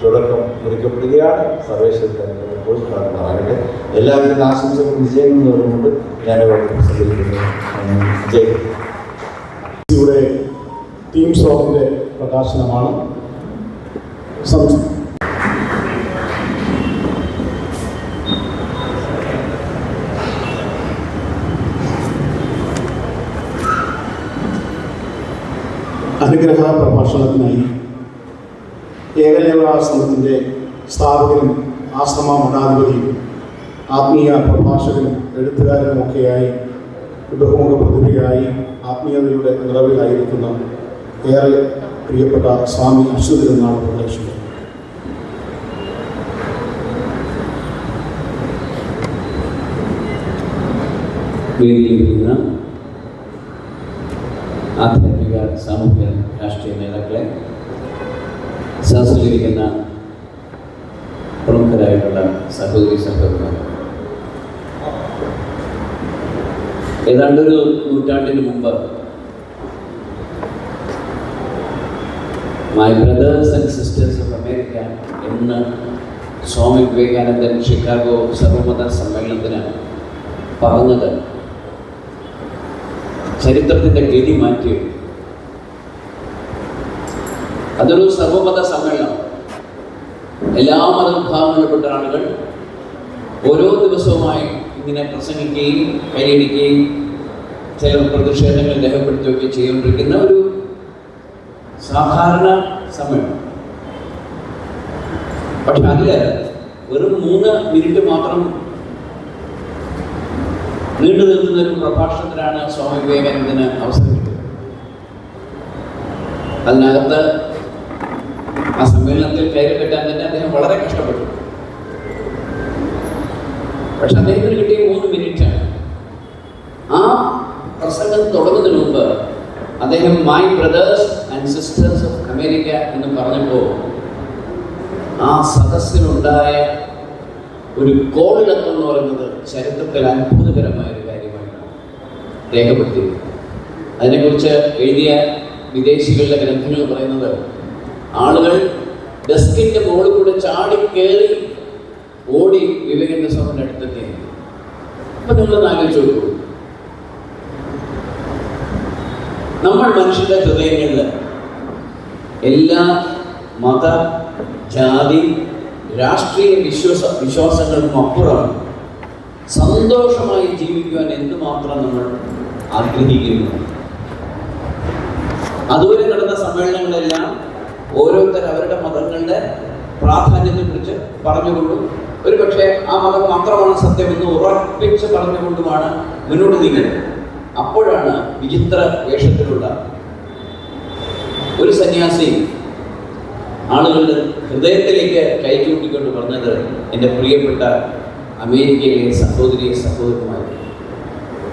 തുടക്കം കുറിക്കപ്പെടുകയാണ്. സർവേശ്വരമാകട്ടെ. എല്ലാവരും ആശംസകളും വിജയങ്ങളും പറഞ്ഞുകൊണ്ട് ഞാനിവിടെ സംസാരിക്കുന്നു. ജയ്. ഇവിടെ തീം സോങ്ങിൻ്റെ പ്രകാശനമാണ്. അനുഗ്രഹ പ്രഭാഷണത്തിനായി ഏകലേവാശ്രമത്തിൻ്റെ സ്ഥാപകനും ആശ്രമ മഠാധിപതിയും ആത്മീയ പ്രഭാഷകനും എഴുത്തുകാരനുമൊക്കെയായി ബഹുമുഖ പ്രതിഭയായി ആത്മീയതയുടെ നിറവിലായിരിക്കുന്ന ഏറെ പ്രിയപ്പെട്ട സ്വാമി അശ്വതിരുന്നാൾ പ്രദേശം. വേദിയിലിരിക്കുന്ന ആധ്യാത്മിക സാമൂഹ്യ രാഷ്ട്രീയ നേതാക്കളെ, സദസ്സിലിരിക്കുന്ന പ്രമുഖരായിട്ടുള്ള സഹോദരി സഹോദരന്മാർ, ഏതാണ്ടൊരു നൂറ്റാണ്ടിന് മുമ്പ് my brothers and sisters of America എന്ന് സ്വാമി വിവേകാനന്ദൻ ഷിക്കാഗോ സർവമത സമ്മേളനത്തിന് പറഞ്ഞത് ചരിത്രത്തിൻ്റെ ഗതി മാറ്റി. അതൊരു സർവമത സമ്മേളനം. എല്ലാ മതവിഭാഗങ്ങളിൽപ്പെട്ട ആളുകൾ ഓരോ ദിവസവുമായി ഇങ്ങനെ പ്രസംഗിക്കുകയും കൈയടിക്കുകയും ചില പ്രതിഷേധങ്ങൾ രേഖപ്പെടുത്തുകയൊക്കെ ചെയ്തുകൊണ്ടിരിക്കുന്ന ഒരു സാധാരണ സമ്മേളനം. പക്ഷെ അതിൽ വെറും 3 മിനിറ്റ് മാത്രം നീണ്ടു നിൽക്കുന്ന ഒരു പ്രഭാഷണത്തിനാണ് സ്വാമി വിവേകാനന്ദന് അവസരം കിട്ടിയത്. അതിനകത്ത് ആ സമ്മേളനത്തിൽ കയറി പറ്റാൻ തന്നെ അദ്ദേഹം വളരെ കഷ്ടപ്പെട്ടു. പക്ഷെ അദ്ദേഹത്തിന് കിട്ടിയ 3 മിനിറ്റാണ്. ആ പ്രസംഗം തുടങ്ങുന്നതിന് മുമ്പ് അദ്ദേഹം my brothers and sisters of America എന്ന് പറഞ്ഞപ്പോൾ ആ സദസ്സിനുണ്ടായ ഒരു കോളിളക്കം എന്ന് പറയുന്നത് ചരിത്രത്തിൽ അത്ഭുതകരമായ ഒരു കാര്യമായിട്ടാണ് രേഖപ്പെടുത്തിയത്. അതിനെക്കുറിച്ച് എഴുതിയ വിദേശികളുടെ ഗ്രന്ഥങ്ങൾ പറയുന്നത് ആളുകൾ ഡെസ്കിൻ്റെ മുകളിൽ കൂടെ ചാടിക്കേറി ഓടി വിവേകാനന്ദ സ്വാമിയുടെ അടുത്തെത്തിയത്. അപ്പം നിങ്ങളൊന്ന് ആലോചിച്ച് നോക്കൂ, നമ്മൾ മനുഷ്യരുടെ ഹൃദയങ്ങളിൽ എല്ലാ മത, ജാതി, രാഷ്ട്രീയ വിശ്വാസങ്ങൾക്കും അപ്പുറം സന്തോഷമായി ജീവിക്കുവാൻ എന്തുമാത്രം നമ്മൾ ആഗ്രഹിക്കുന്നു. അതുവരെ നടന്ന സമ്മേളനങ്ങളെല്ലാം ഓരോരുത്തർ അവരുടെ മതങ്ങളുടെ പ്രാധാന്യത്തെക്കുറിച്ച് പറഞ്ഞുകൊണ്ടും ഒരു പക്ഷേ ആ മതം മാത്രമാണ് സത്യമെന്ന് ഉറപ്പിച്ച് പറഞ്ഞുകൊണ്ടുമാണ് മുന്നോട്ട് നീങ്ങുന്നത്. അപ്പോഴാണ് വിചിത്ര വേഷത്തിലുള്ള ഒരു സന്യാസി ആളുകളുടെ ഹൃദയത്തിലേക്ക് കൈചൂട്ടിക്കൊണ്ട് പറഞ്ഞത് എൻ്റെ പ്രിയപ്പെട്ട അമേരിക്കയിലെ സഹോദരന്മാർ,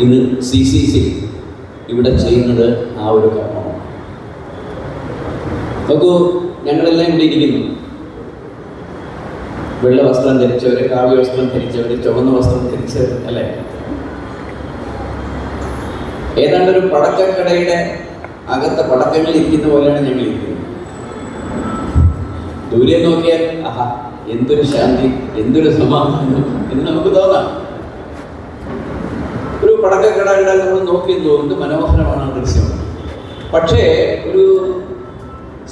ഇന്ന് CCC ഇവിടെ ചെയ്യുന്നത് ആ ഒരു കർമ്മമാണ്. നോക്കൂ, ഞങ്ങളെല്ലാം ഇവിടെ ഇരിക്കുന്നു. വെള്ള വസ്ത്രം ധരിച്ചവര്, കാവ്യ വസ്ത്രം ധരിച്ചവര്, ചുവന്ന വസ്ത്രം ധരിച്ചവർ, അല്ലേ? ഏതാണ്ടൊരു പടക്കക്കടയുടെ അകത്തെ പടക്കങ്ങൾ ഇരിക്കുന്ന പോലെയാണ് ഞങ്ങൾ ഇരിക്കുന്നത്. ദൂരെ നോക്കിയാൽ ആഹാ, എന്തൊരു ശാന്തി, എന്തൊരു സമാധാനം എന്ന് നമുക്ക് തോന്നാം. ഒരു പടക്കക്കട കണ്ടാൽ നമ്മൾ നോക്കി തോന്നുന്നത് മനോഹരമാണ് ആ ദൃശ്യം. പക്ഷേ ഒരു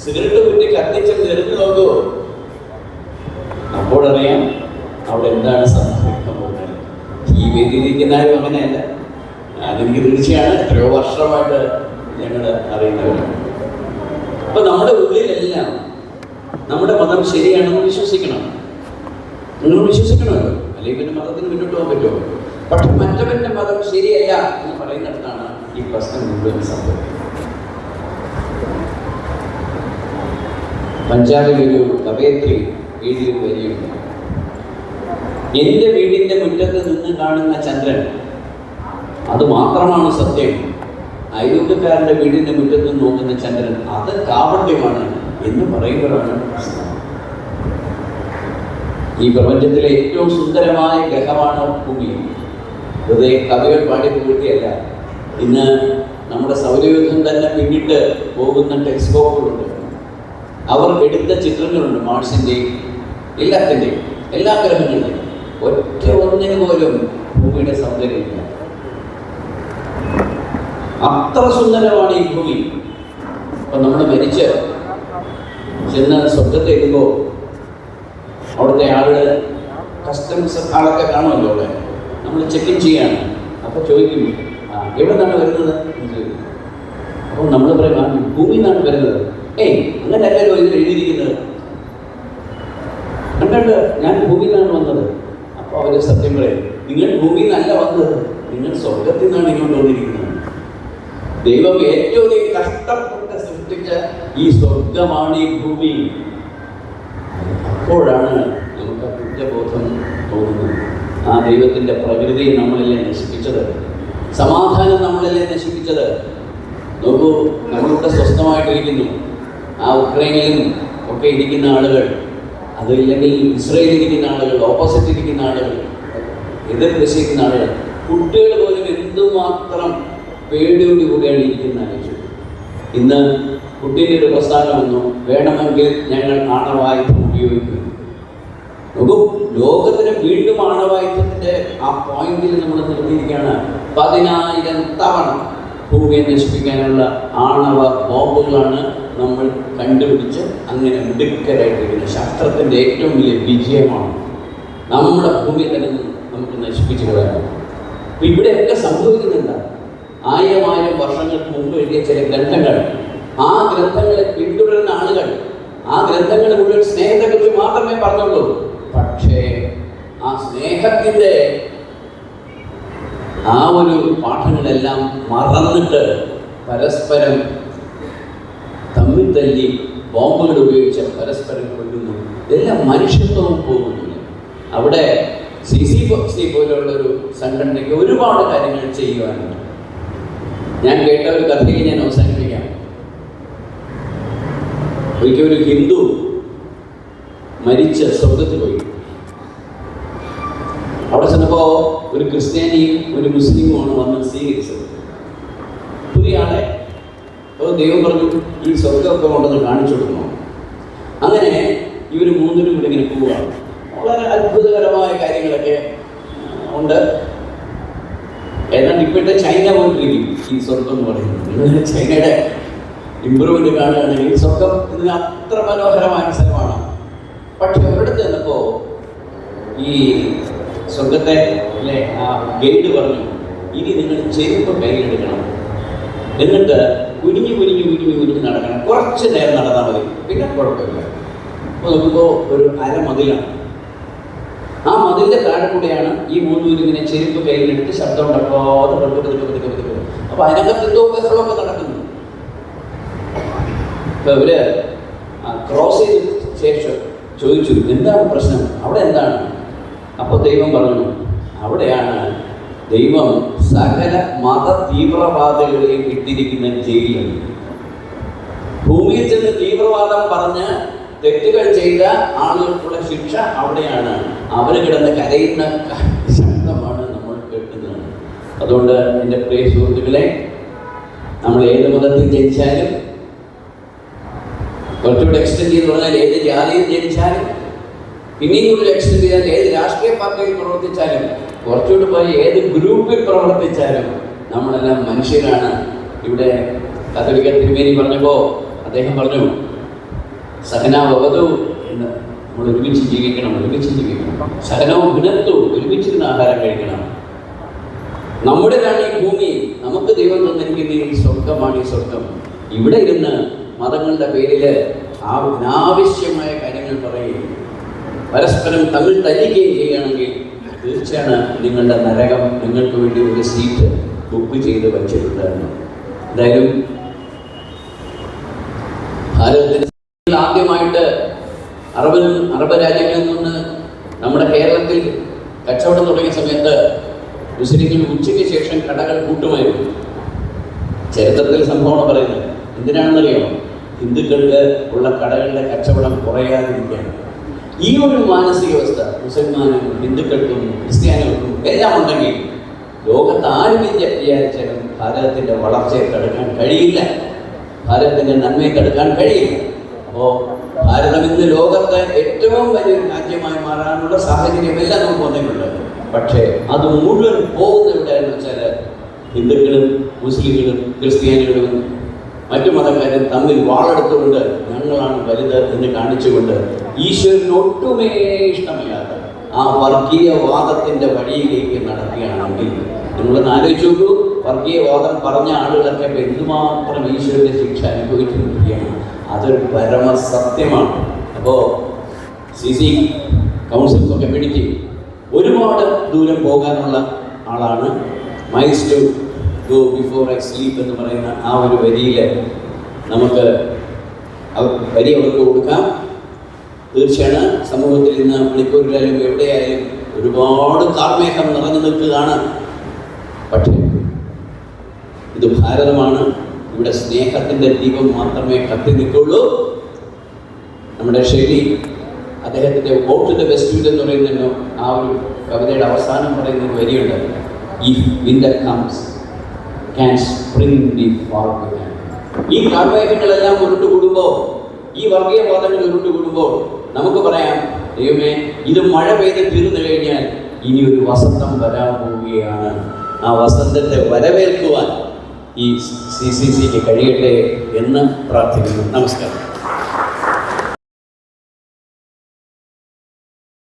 സിഗരറ്റ് കുറ്റി കത്തിച്ച് തെരഞ്ഞു നോക്കൂ, അപ്പോഴറിയാം അവിടെ എന്താണ് സംഭവിക്കാൻ പോകുന്നത്. ഈ വേദിയിലിരിക്കുന്ന ആരും അങ്ങനെയല്ല. അതെനിക്ക് തീർച്ചയാണ്, എത്രയോ വർഷമായിട്ട് ഞങ്ങൾ അറിയുന്നവരാണ്. അപ്പൊ നമ്മുടെ ഉള്ളിലെല്ലാം നമ്മുടെ മതം ശരിയാണെന്ന് വിശ്വസിക്കണം. നിങ്ങൾ വിശ്വസിക്കണമല്ലോ, അല്ലെങ്കിൽ പിന്നെ മതത്തിന് മുന്നോട്ട് പോകാൻ പറ്റുമോ? പക്ഷെ മറ്റവന്റെ മതം ശരിയല്ല എന്ന് പറയുന്നിടത്താണ് ഈ പ്രശ്നം മുഴുവൻ സംഭവിക്കുന്നത്. പഞ്ചാബിലൊരു കവയത്രി എഴുതിയ വരിയുണ്ട്, എൻ്റെ വീടിൻ്റെ മുറ്റത്ത് നിന്ന് കാണുന്ന ചന്ദ്രൻ അത് മാത്രമാണ് സത്യം, അയൽവക്കക്കാരൻ്റെ വീടിൻ്റെ മുറ്റത്ത് നിന്ന് നോക്കുന്ന ചന്ദ്രൻ അത് കാപട്യമാണ് എന്ന് പറയുമ്പോഴാണ് പ്രശ്നം. ഈ പ്രപഞ്ചത്തിലെ ഏറ്റവും സുന്ദരമായ ഗ്രഹമാണ് ഭൂമി. വെറുതെ കവികൾ പാടിപ്പുകഴ്ത്തിയല്ല. ഇന്ന് നമ്മുടെ സൗരയൂഥം തന്നെ പിന്നിട്ട് പോകുന്ന ടെലിസ്കോപ്പുകളുണ്ട്. അവർ എടുത്ത ചിത്രങ്ങളുണ്ട് മാർസിൻ്റെയും എല്ലാത്തിൻ്റെയും, എല്ലാ ഗ്രഹങ്ങളുടെയും. ഒറ്റ ഒന്നിന് പോലും ഭൂമിയുടെ സൗന്ദര്യമില്ല. അത്ര സുന്ദരമാണ് ഈ ഭൂമി. അപ്പം നമ്മൾ മരിച്ച് ചെന്ന് സ്വർഗത്തെ എത്തുമ്പോൾ അവിടുത്തെ ആളുകൾ കസ്റ്റംസ് ആളൊക്കെ കാണുമല്ലോ അവിടെ. നമ്മൾ ചെക്ക് ഇൻ ചെയ്യാണ്. അപ്പോൾ ചോദിക്കും, എവിടെ നിന്നാണ് വരുന്നത് എന്ന് ചോദിക്കും. അപ്പോൾ നമ്മൾ പറയും, ഭൂമിയിൽ നിന്നാണ് വരുന്നത്. അങ്ങനെ അല്ലല്ലോ ഇതിൽ എഴുതിയിരിക്കുന്നത്. കണ്ടോ, ഞാൻ ഭൂമിയിൽ നിന്നാണ് വന്നത്. അപ്പോൾ അവർ സത്യം പറയും, നിങ്ങൾ ഭൂമിയിൽ നിന്നല്ല വന്നത്, നിങ്ങൾ സ്വർഗത്തിൽ നിന്നാണ് ഇങ്ങോട്ട് വന്നിരിക്കുന്നത്. ദൈവം ഏറ്റവും കഷ്ടപ്പെട്ട് സൃഷ്ടിച്ച ഈ സ്വർഗമാണ് ഈ ഭൂമി. അപ്പോഴാണ് നമുക്ക് കുറ്റബോധം തോന്നുന്നത്. ആ ദൈവത്തിൻ്റെ പ്രകൃതി നമ്മളല്ലേ നശിപ്പിച്ചത്, സമാധാനം നമ്മളല്ലേ നശിപ്പിച്ചത്. നോക്കൂ, നമ്മളിവിടെ സ്വസ്ഥമായിട്ടിരിക്കുന്നു. ആ ഉക്രൈനിലും ഒക്കെ ഇരിക്കുന്ന ആളുകൾ, അതില്ലെങ്കിൽ ഇസ്രയേലിൽ ഇരിക്കുന്ന ആളുകൾ, ഓപ്പോസിറ്റ് ഇരിക്കുന്ന ആളുകൾ, എതിർ ദിശയിക്കുന്ന ആളുകൾ, കുട്ടികൾ പോലും എന്തുമാത്രം പേടിയോടുകൂടിയാണ് ഇരിക്കുന്ന ആലോചിച്ചു. ഇന്ന് കുട്ടിയുടെ ഒരു പ്രസ്ഥാനം വന്നു, വേണമെങ്കിൽ ഞങ്ങൾ ആണവായുധം ഉപയോഗിക്കുന്നു. നോക്കൂ, ലോകത്തിന് വീണ്ടും ആണവായുധത്തിൻ്റെ ആ പോയിന്റിൽ നമ്മൾ നിർത്തിയിരിക്കുകയാണ്. 10,000 തവണ ഭൂമിയെ നശിപ്പിക്കാനുള്ള ആണവ ബോംബുകളാണ് നമ്മൾ കണ്ടുപിടിച്ച് അങ്ങനെ മിടുക്കരായിട്ടിരിക്കുന്നത്. ശാസ്ത്രത്തിൻ്റെ ഏറ്റവും വലിയ വിജയമാണ്. നമ്മുടെ ഭൂമിയെ തന്നെ നമുക്ക് നശിപ്പിച്ചു കളയാം. അപ്പം ഇവിടെയൊക്കെ സംഭവിക്കുന്നുണ്ട്. 1000 വർഷങ്ങൾക്ക് മുമ്പ് എഴുതിയ ചില ഗ്രന്ഥങ്ങൾ, ആ ഗ്രന്ഥങ്ങളെ പിന്തുടരുന്ന ആളുകൾ, ആ ഗ്രന്ഥങ്ങൾ മുഴുവൻ സ്നേഹത്തെക്കുറിച്ച് മാത്രമേ പറഞ്ഞുള്ളൂ. പക്ഷേ ആ സ്നേഹത്തിൻ്റെ ആ ഒരു പാഠങ്ങളെല്ലാം മറന്നിട്ട് പരസ്പരം തമ്മിൽ തല്ലി ബോംബുകൾ ഉപയോഗിച്ച് പരസ്പരം കൊല്ലുന്നു. ഇതെല്ലാം മനുഷ്യത്വവും പോകുന്നില്ല. അവിടെ CCC പോലുള്ളൊരു സംഘടനയ്ക്ക് ഒരുപാട് കാര്യങ്ങൾ ചെയ്യുവാനുണ്ട്. ഞാൻ കേട്ട ഒരു കഥയിൽ ഞാൻ അവസാനിപ്പിക്കാം. ഒരിക്കൽ ഒരു ഹിന്ദു മരിച്ച് സ്വർഗത്തിൽ പോയി. അവിടെ ചെന്നപ്പോൾ ഒരു ക്രിസ്ത്യാനിയും ഒരു മുസ്ലിമുമാണ് വന്ന് സ്വീകരിച്ചത്, പുതിയ ആളെ. അപ്പോൾ ദൈവം പറഞ്ഞു, ഈ സ്വർഗമൊക്കെ കൊണ്ടൊന്ന് കാണിച്ചു കൊടുക്കണം. അങ്ങനെ ഇവർ മൂന്നിനും കൂടെ ഇങ്ങനെ പോവുകയാണ്. വളരെ അത്ഭുതകരമായ കാര്യങ്ങളൊക്കെ ഉണ്ട്. ഏതാണ്ട് ഇപ്പോഴത്തെ ചൈന പോയിട്ടിരിക്കും ഈ സ്വർഗം എന്ന് പറയുന്നത്. ചൈനയുടെ ഇമ്പ്രൂവ്മെന്റ് കാണുകയാണെങ്കിൽ സ്വർഗം ഇതിന് അത്ര മനോഹരമായ സ്ഥലമാണ്. പക്ഷെ അവരുടെ ചെന്നപ്പോൾ ഈ സ്വർഗത്തെ അല്ലെ ആ ഗൈഡ് പറഞ്ഞു, ഇനി നിങ്ങൾ ചെരുപ്പ് കയ്യിലെടുക്കണം, എന്നിട്ട് കുനിഞ്ഞ് നടക്കണം. കുറച്ച് നേരം നടന്നാൽ മതി, പിന്നെ കുഴപ്പമില്ല. അപ്പോൾ നോക്കുമ്പോൾ ഒരു അരമതിലാണ്. ആ മതിലിൻ്റെ താഴെ കൂടെയാണ് ഈ മൂന്നുപേരും ഇങ്ങനെ ചെരുപ്പ് കയ്യിലെടുത്ത് ശബ്ദം ഉണ്ടാക്കാതെ പതുക്കെ. അപ്പോൾ അതിനകത്ത് എന്തോ ബഹളമൊക്കെ നടക്കുന്നു. അപ്പോൾ ഇവര് ക്രോസ് ചെയ്ത ശേഷം ചോദിച്ചു, എന്താണ് പ്രശ്നം, അവിടെ എന്താണ്? അപ്പോൾ ദൈവം പറഞ്ഞു, അവിടെയാണ് ദൈവം സകല മത തീവ്രവാദികളെയും ഇട്ടിരിക്കുന്ന ജയിലിൽ. ഭൂമിയിൽ ചെന്ന് തീവ്രവാദം പറഞ്ഞ് തെറ്റുകൾ ചെയ്ത ആളുകൾക്കുള്ള ശിക്ഷ അവിടെയാണ്. അവർ കിടന്ന് കരയുന്ന ശബ്ദമാണ് നമ്മൾ കേൾക്കുന്നത്. അതുകൊണ്ട് എൻ്റെ പ്രിയ സുഹൃത്തുക്കളെ, നമ്മൾ ഏത് മതത്തിൽ ജനിച്ചാലും, കുറച്ചുകൂടെ എക്സ്റ്റെൻഡ് ചെയ്ത് പറഞ്ഞാൽ ഏത് ജാതിയിൽ ജനിച്ചാലും, പിന്നെയും കൂടുതൽ എക്സ്റ്റെൻഡ് ചെയ്താൽ ഏത് രാഷ്ട്രീയ പാർട്ടിയിൽ പ്രവർത്തിച്ചാലും, കുറച്ചുകൂടി പോയി ഏത് ഗ്രൂപ്പിൽ പ്രവർത്തിച്ചാലും നമ്മളെല്ലാം മനുഷ്യരാണ്. ഇവിടെ കത്തോലിക്ക തിരുമേനി പറഞ്ഞപ്പോൾ അദ്ദേഹം പറഞ്ഞു, സഹനാവവതു എന്ന്, നമ്മൾ ഒരുമിച്ച് ജീവിക്കണം. സഹനവും ഭിന്നത്തു, ഒരുമിച്ചിരുന്ന് ആഹാരം കഴിക്കണം. നമ്മുടേതാണ് ഈ ഭൂമി, നമുക്ക് ദൈവം തന്നിരിക്കുന്ന ഈ സ്വർഗമാണ് ഈ സ്വർഗം. ഇവിടെ ഇരുന്ന് മതങ്ങളുടെ പേരിൽ അനാവശ്യമായ കാര്യങ്ങൾ പറയുകയും പരസ്പരം തമ്മിൽ തല്ലിക്കുകയും ചെയ്യുകയാണെങ്കിൽ തീർച്ചയാണ് നിങ്ങളുടെ നരകം നിങ്ങൾക്ക് വേണ്ടി ഒരു സീറ്റ് ബുക്ക് ചെയ്ത് വച്ചിട്ടുണ്ട്. എന്തായാലും ഭാരതത്തിന് ആദ്യമായിട്ട് അറബ് രാജ്യങ്ങളിൽ നിന്ന് നമ്മുടെ കേരളത്തിൽ കച്ചവടം തുടങ്ങിയ സമയത്ത് മുസ്ലിങ്ങൾ ഉച്ചയ്ക്ക് ശേഷം കടകൾ കൂട്ടുമായിരുന്നു. ചരിത്രത്തിൽ സംഭവം പറയുന്നത് എന്തിനാണെന്നറിയാമോ? ഹിന്ദുക്കൾക്ക് ഉള്ള കടകളുടെ കച്ചവടം കുറയാതിരിക്കുകയാണ്. ഈ ഒരു മാനസികാവസ്ഥ മുസൽമാനും ഹിന്ദുക്കൾക്കും ക്രിസ്ത്യാനികൾക്കും എല്ലാം ഉണ്ടെങ്കിൽ ലോകത്ത് ആരും വിചാരിച്ചാലും ഭാരതത്തിൻ്റെ വളർച്ചയെ തടുക്കാൻ കഴിയില്ല, ഭാരതത്തിൻ്റെ നന്മയെ തടുക്കാൻ കഴിയില്ല. അപ്പോൾ ഭാരതം ഇന്ന് ലോകത്തെ ഏറ്റവും വലിയൊരു രാജ്യമായി മാറാനുള്ള സാഹചര്യമെല്ലാം നമുക്ക് വന്നിട്ടുണ്ട്. പക്ഷേ അത് മുഴുവൻ പോകുന്ന എവിടെയാണെന്ന് വെച്ചാൽ ഹിന്ദുക്കളും മുസ്ലിങ്ങളും ക്രിസ്ത്യാനികളും മറ്റു മതക്കാരും തമ്മിൽ വാളെടുത്തുകൊണ്ട് ഞങ്ങളാണ് വലുത് എന്ന് കാണിച്ചുകൊണ്ട് ഈശ്വരന് ഒട്ടുമേ ഇഷ്ടമില്ലാത്ത ആ വർഗീയവാദത്തിൻ്റെ വഴിയിലേക്ക് നടക്കുകയാണെങ്കിൽ നിങ്ങളൊന്ന് ആലോചിച്ച് നോക്കൂ. വർഗീയവാദം പറഞ്ഞ ആളുകളൊക്കെ എന്തുമാത്രം ഈശ്വരൻ്റെ ശിക്ഷ അനുഭവിച്ചിരിക്കുകയാണ്. അതൊരു പരമസത്യമാണ്. അപ്പോൾ CC കൗൺസിൽ ഓഫ് കമ്മ്യൂണിറ്റി ഒരുപാട് ദൂരം പോകാനുള്ള ആളാണ്. Miles to go before I sleep എന്ന് പറയുന്ന ആ ഒരു വരിയിൽ നമുക്ക് വരി അവർക്ക് കൊടുക്കാം. തീർച്ചയാണ് സമൂഹത്തിൽ ഇന്ന് മണിക്കൂറിലായാലും എവിടെയായാലും ഒരുപാട് കാർമേഘം നിറഞ്ഞു നിൽക്കുകയാണ്. പക്ഷേ ഇത് ഭാരതമാണ്. ഇവിടെ സ്നേഹത്തിൻ്റെ ദീപം മാത്രമേ കത്തി നിൽക്കുള്ളൂ. നമ്മുടെ ഷെല്ലി അദ്ദേഹത്തിൻ്റെ വോട്ട് ദ വെസ്റ്റ് എന്ന് പറയുന്ന ആ ഒരു കവിതയുടെ അവസാനം പറയുന്ന വരിയുണ്ട്, if winter comes can spring the far behind. ഈ കാർമേഘങ്ങളെല്ലാം ഉരുണ്ടുകൂടുമ്പോൾ, ഈ വർഗീയവാദങ്ങൾ ഉരുണ്ടുകൂടുമ്പോൾ നമുക്ക് പറയാം, ദൈവമേ ഇത് മഴ പെയ്ത് തീർന്നു കഴിഞ്ഞാൽ ഇനി ഒരു വസന്തം വരാൻ പോവുകയാണ്. ആ വസന്തത്തെ വരവേൽക്കുവാൻ ഈ CCCക്ക് കഴിയട്ടെ എന്ന് പ്രാർത്ഥിക്കുന്നു. നമസ്കാരം.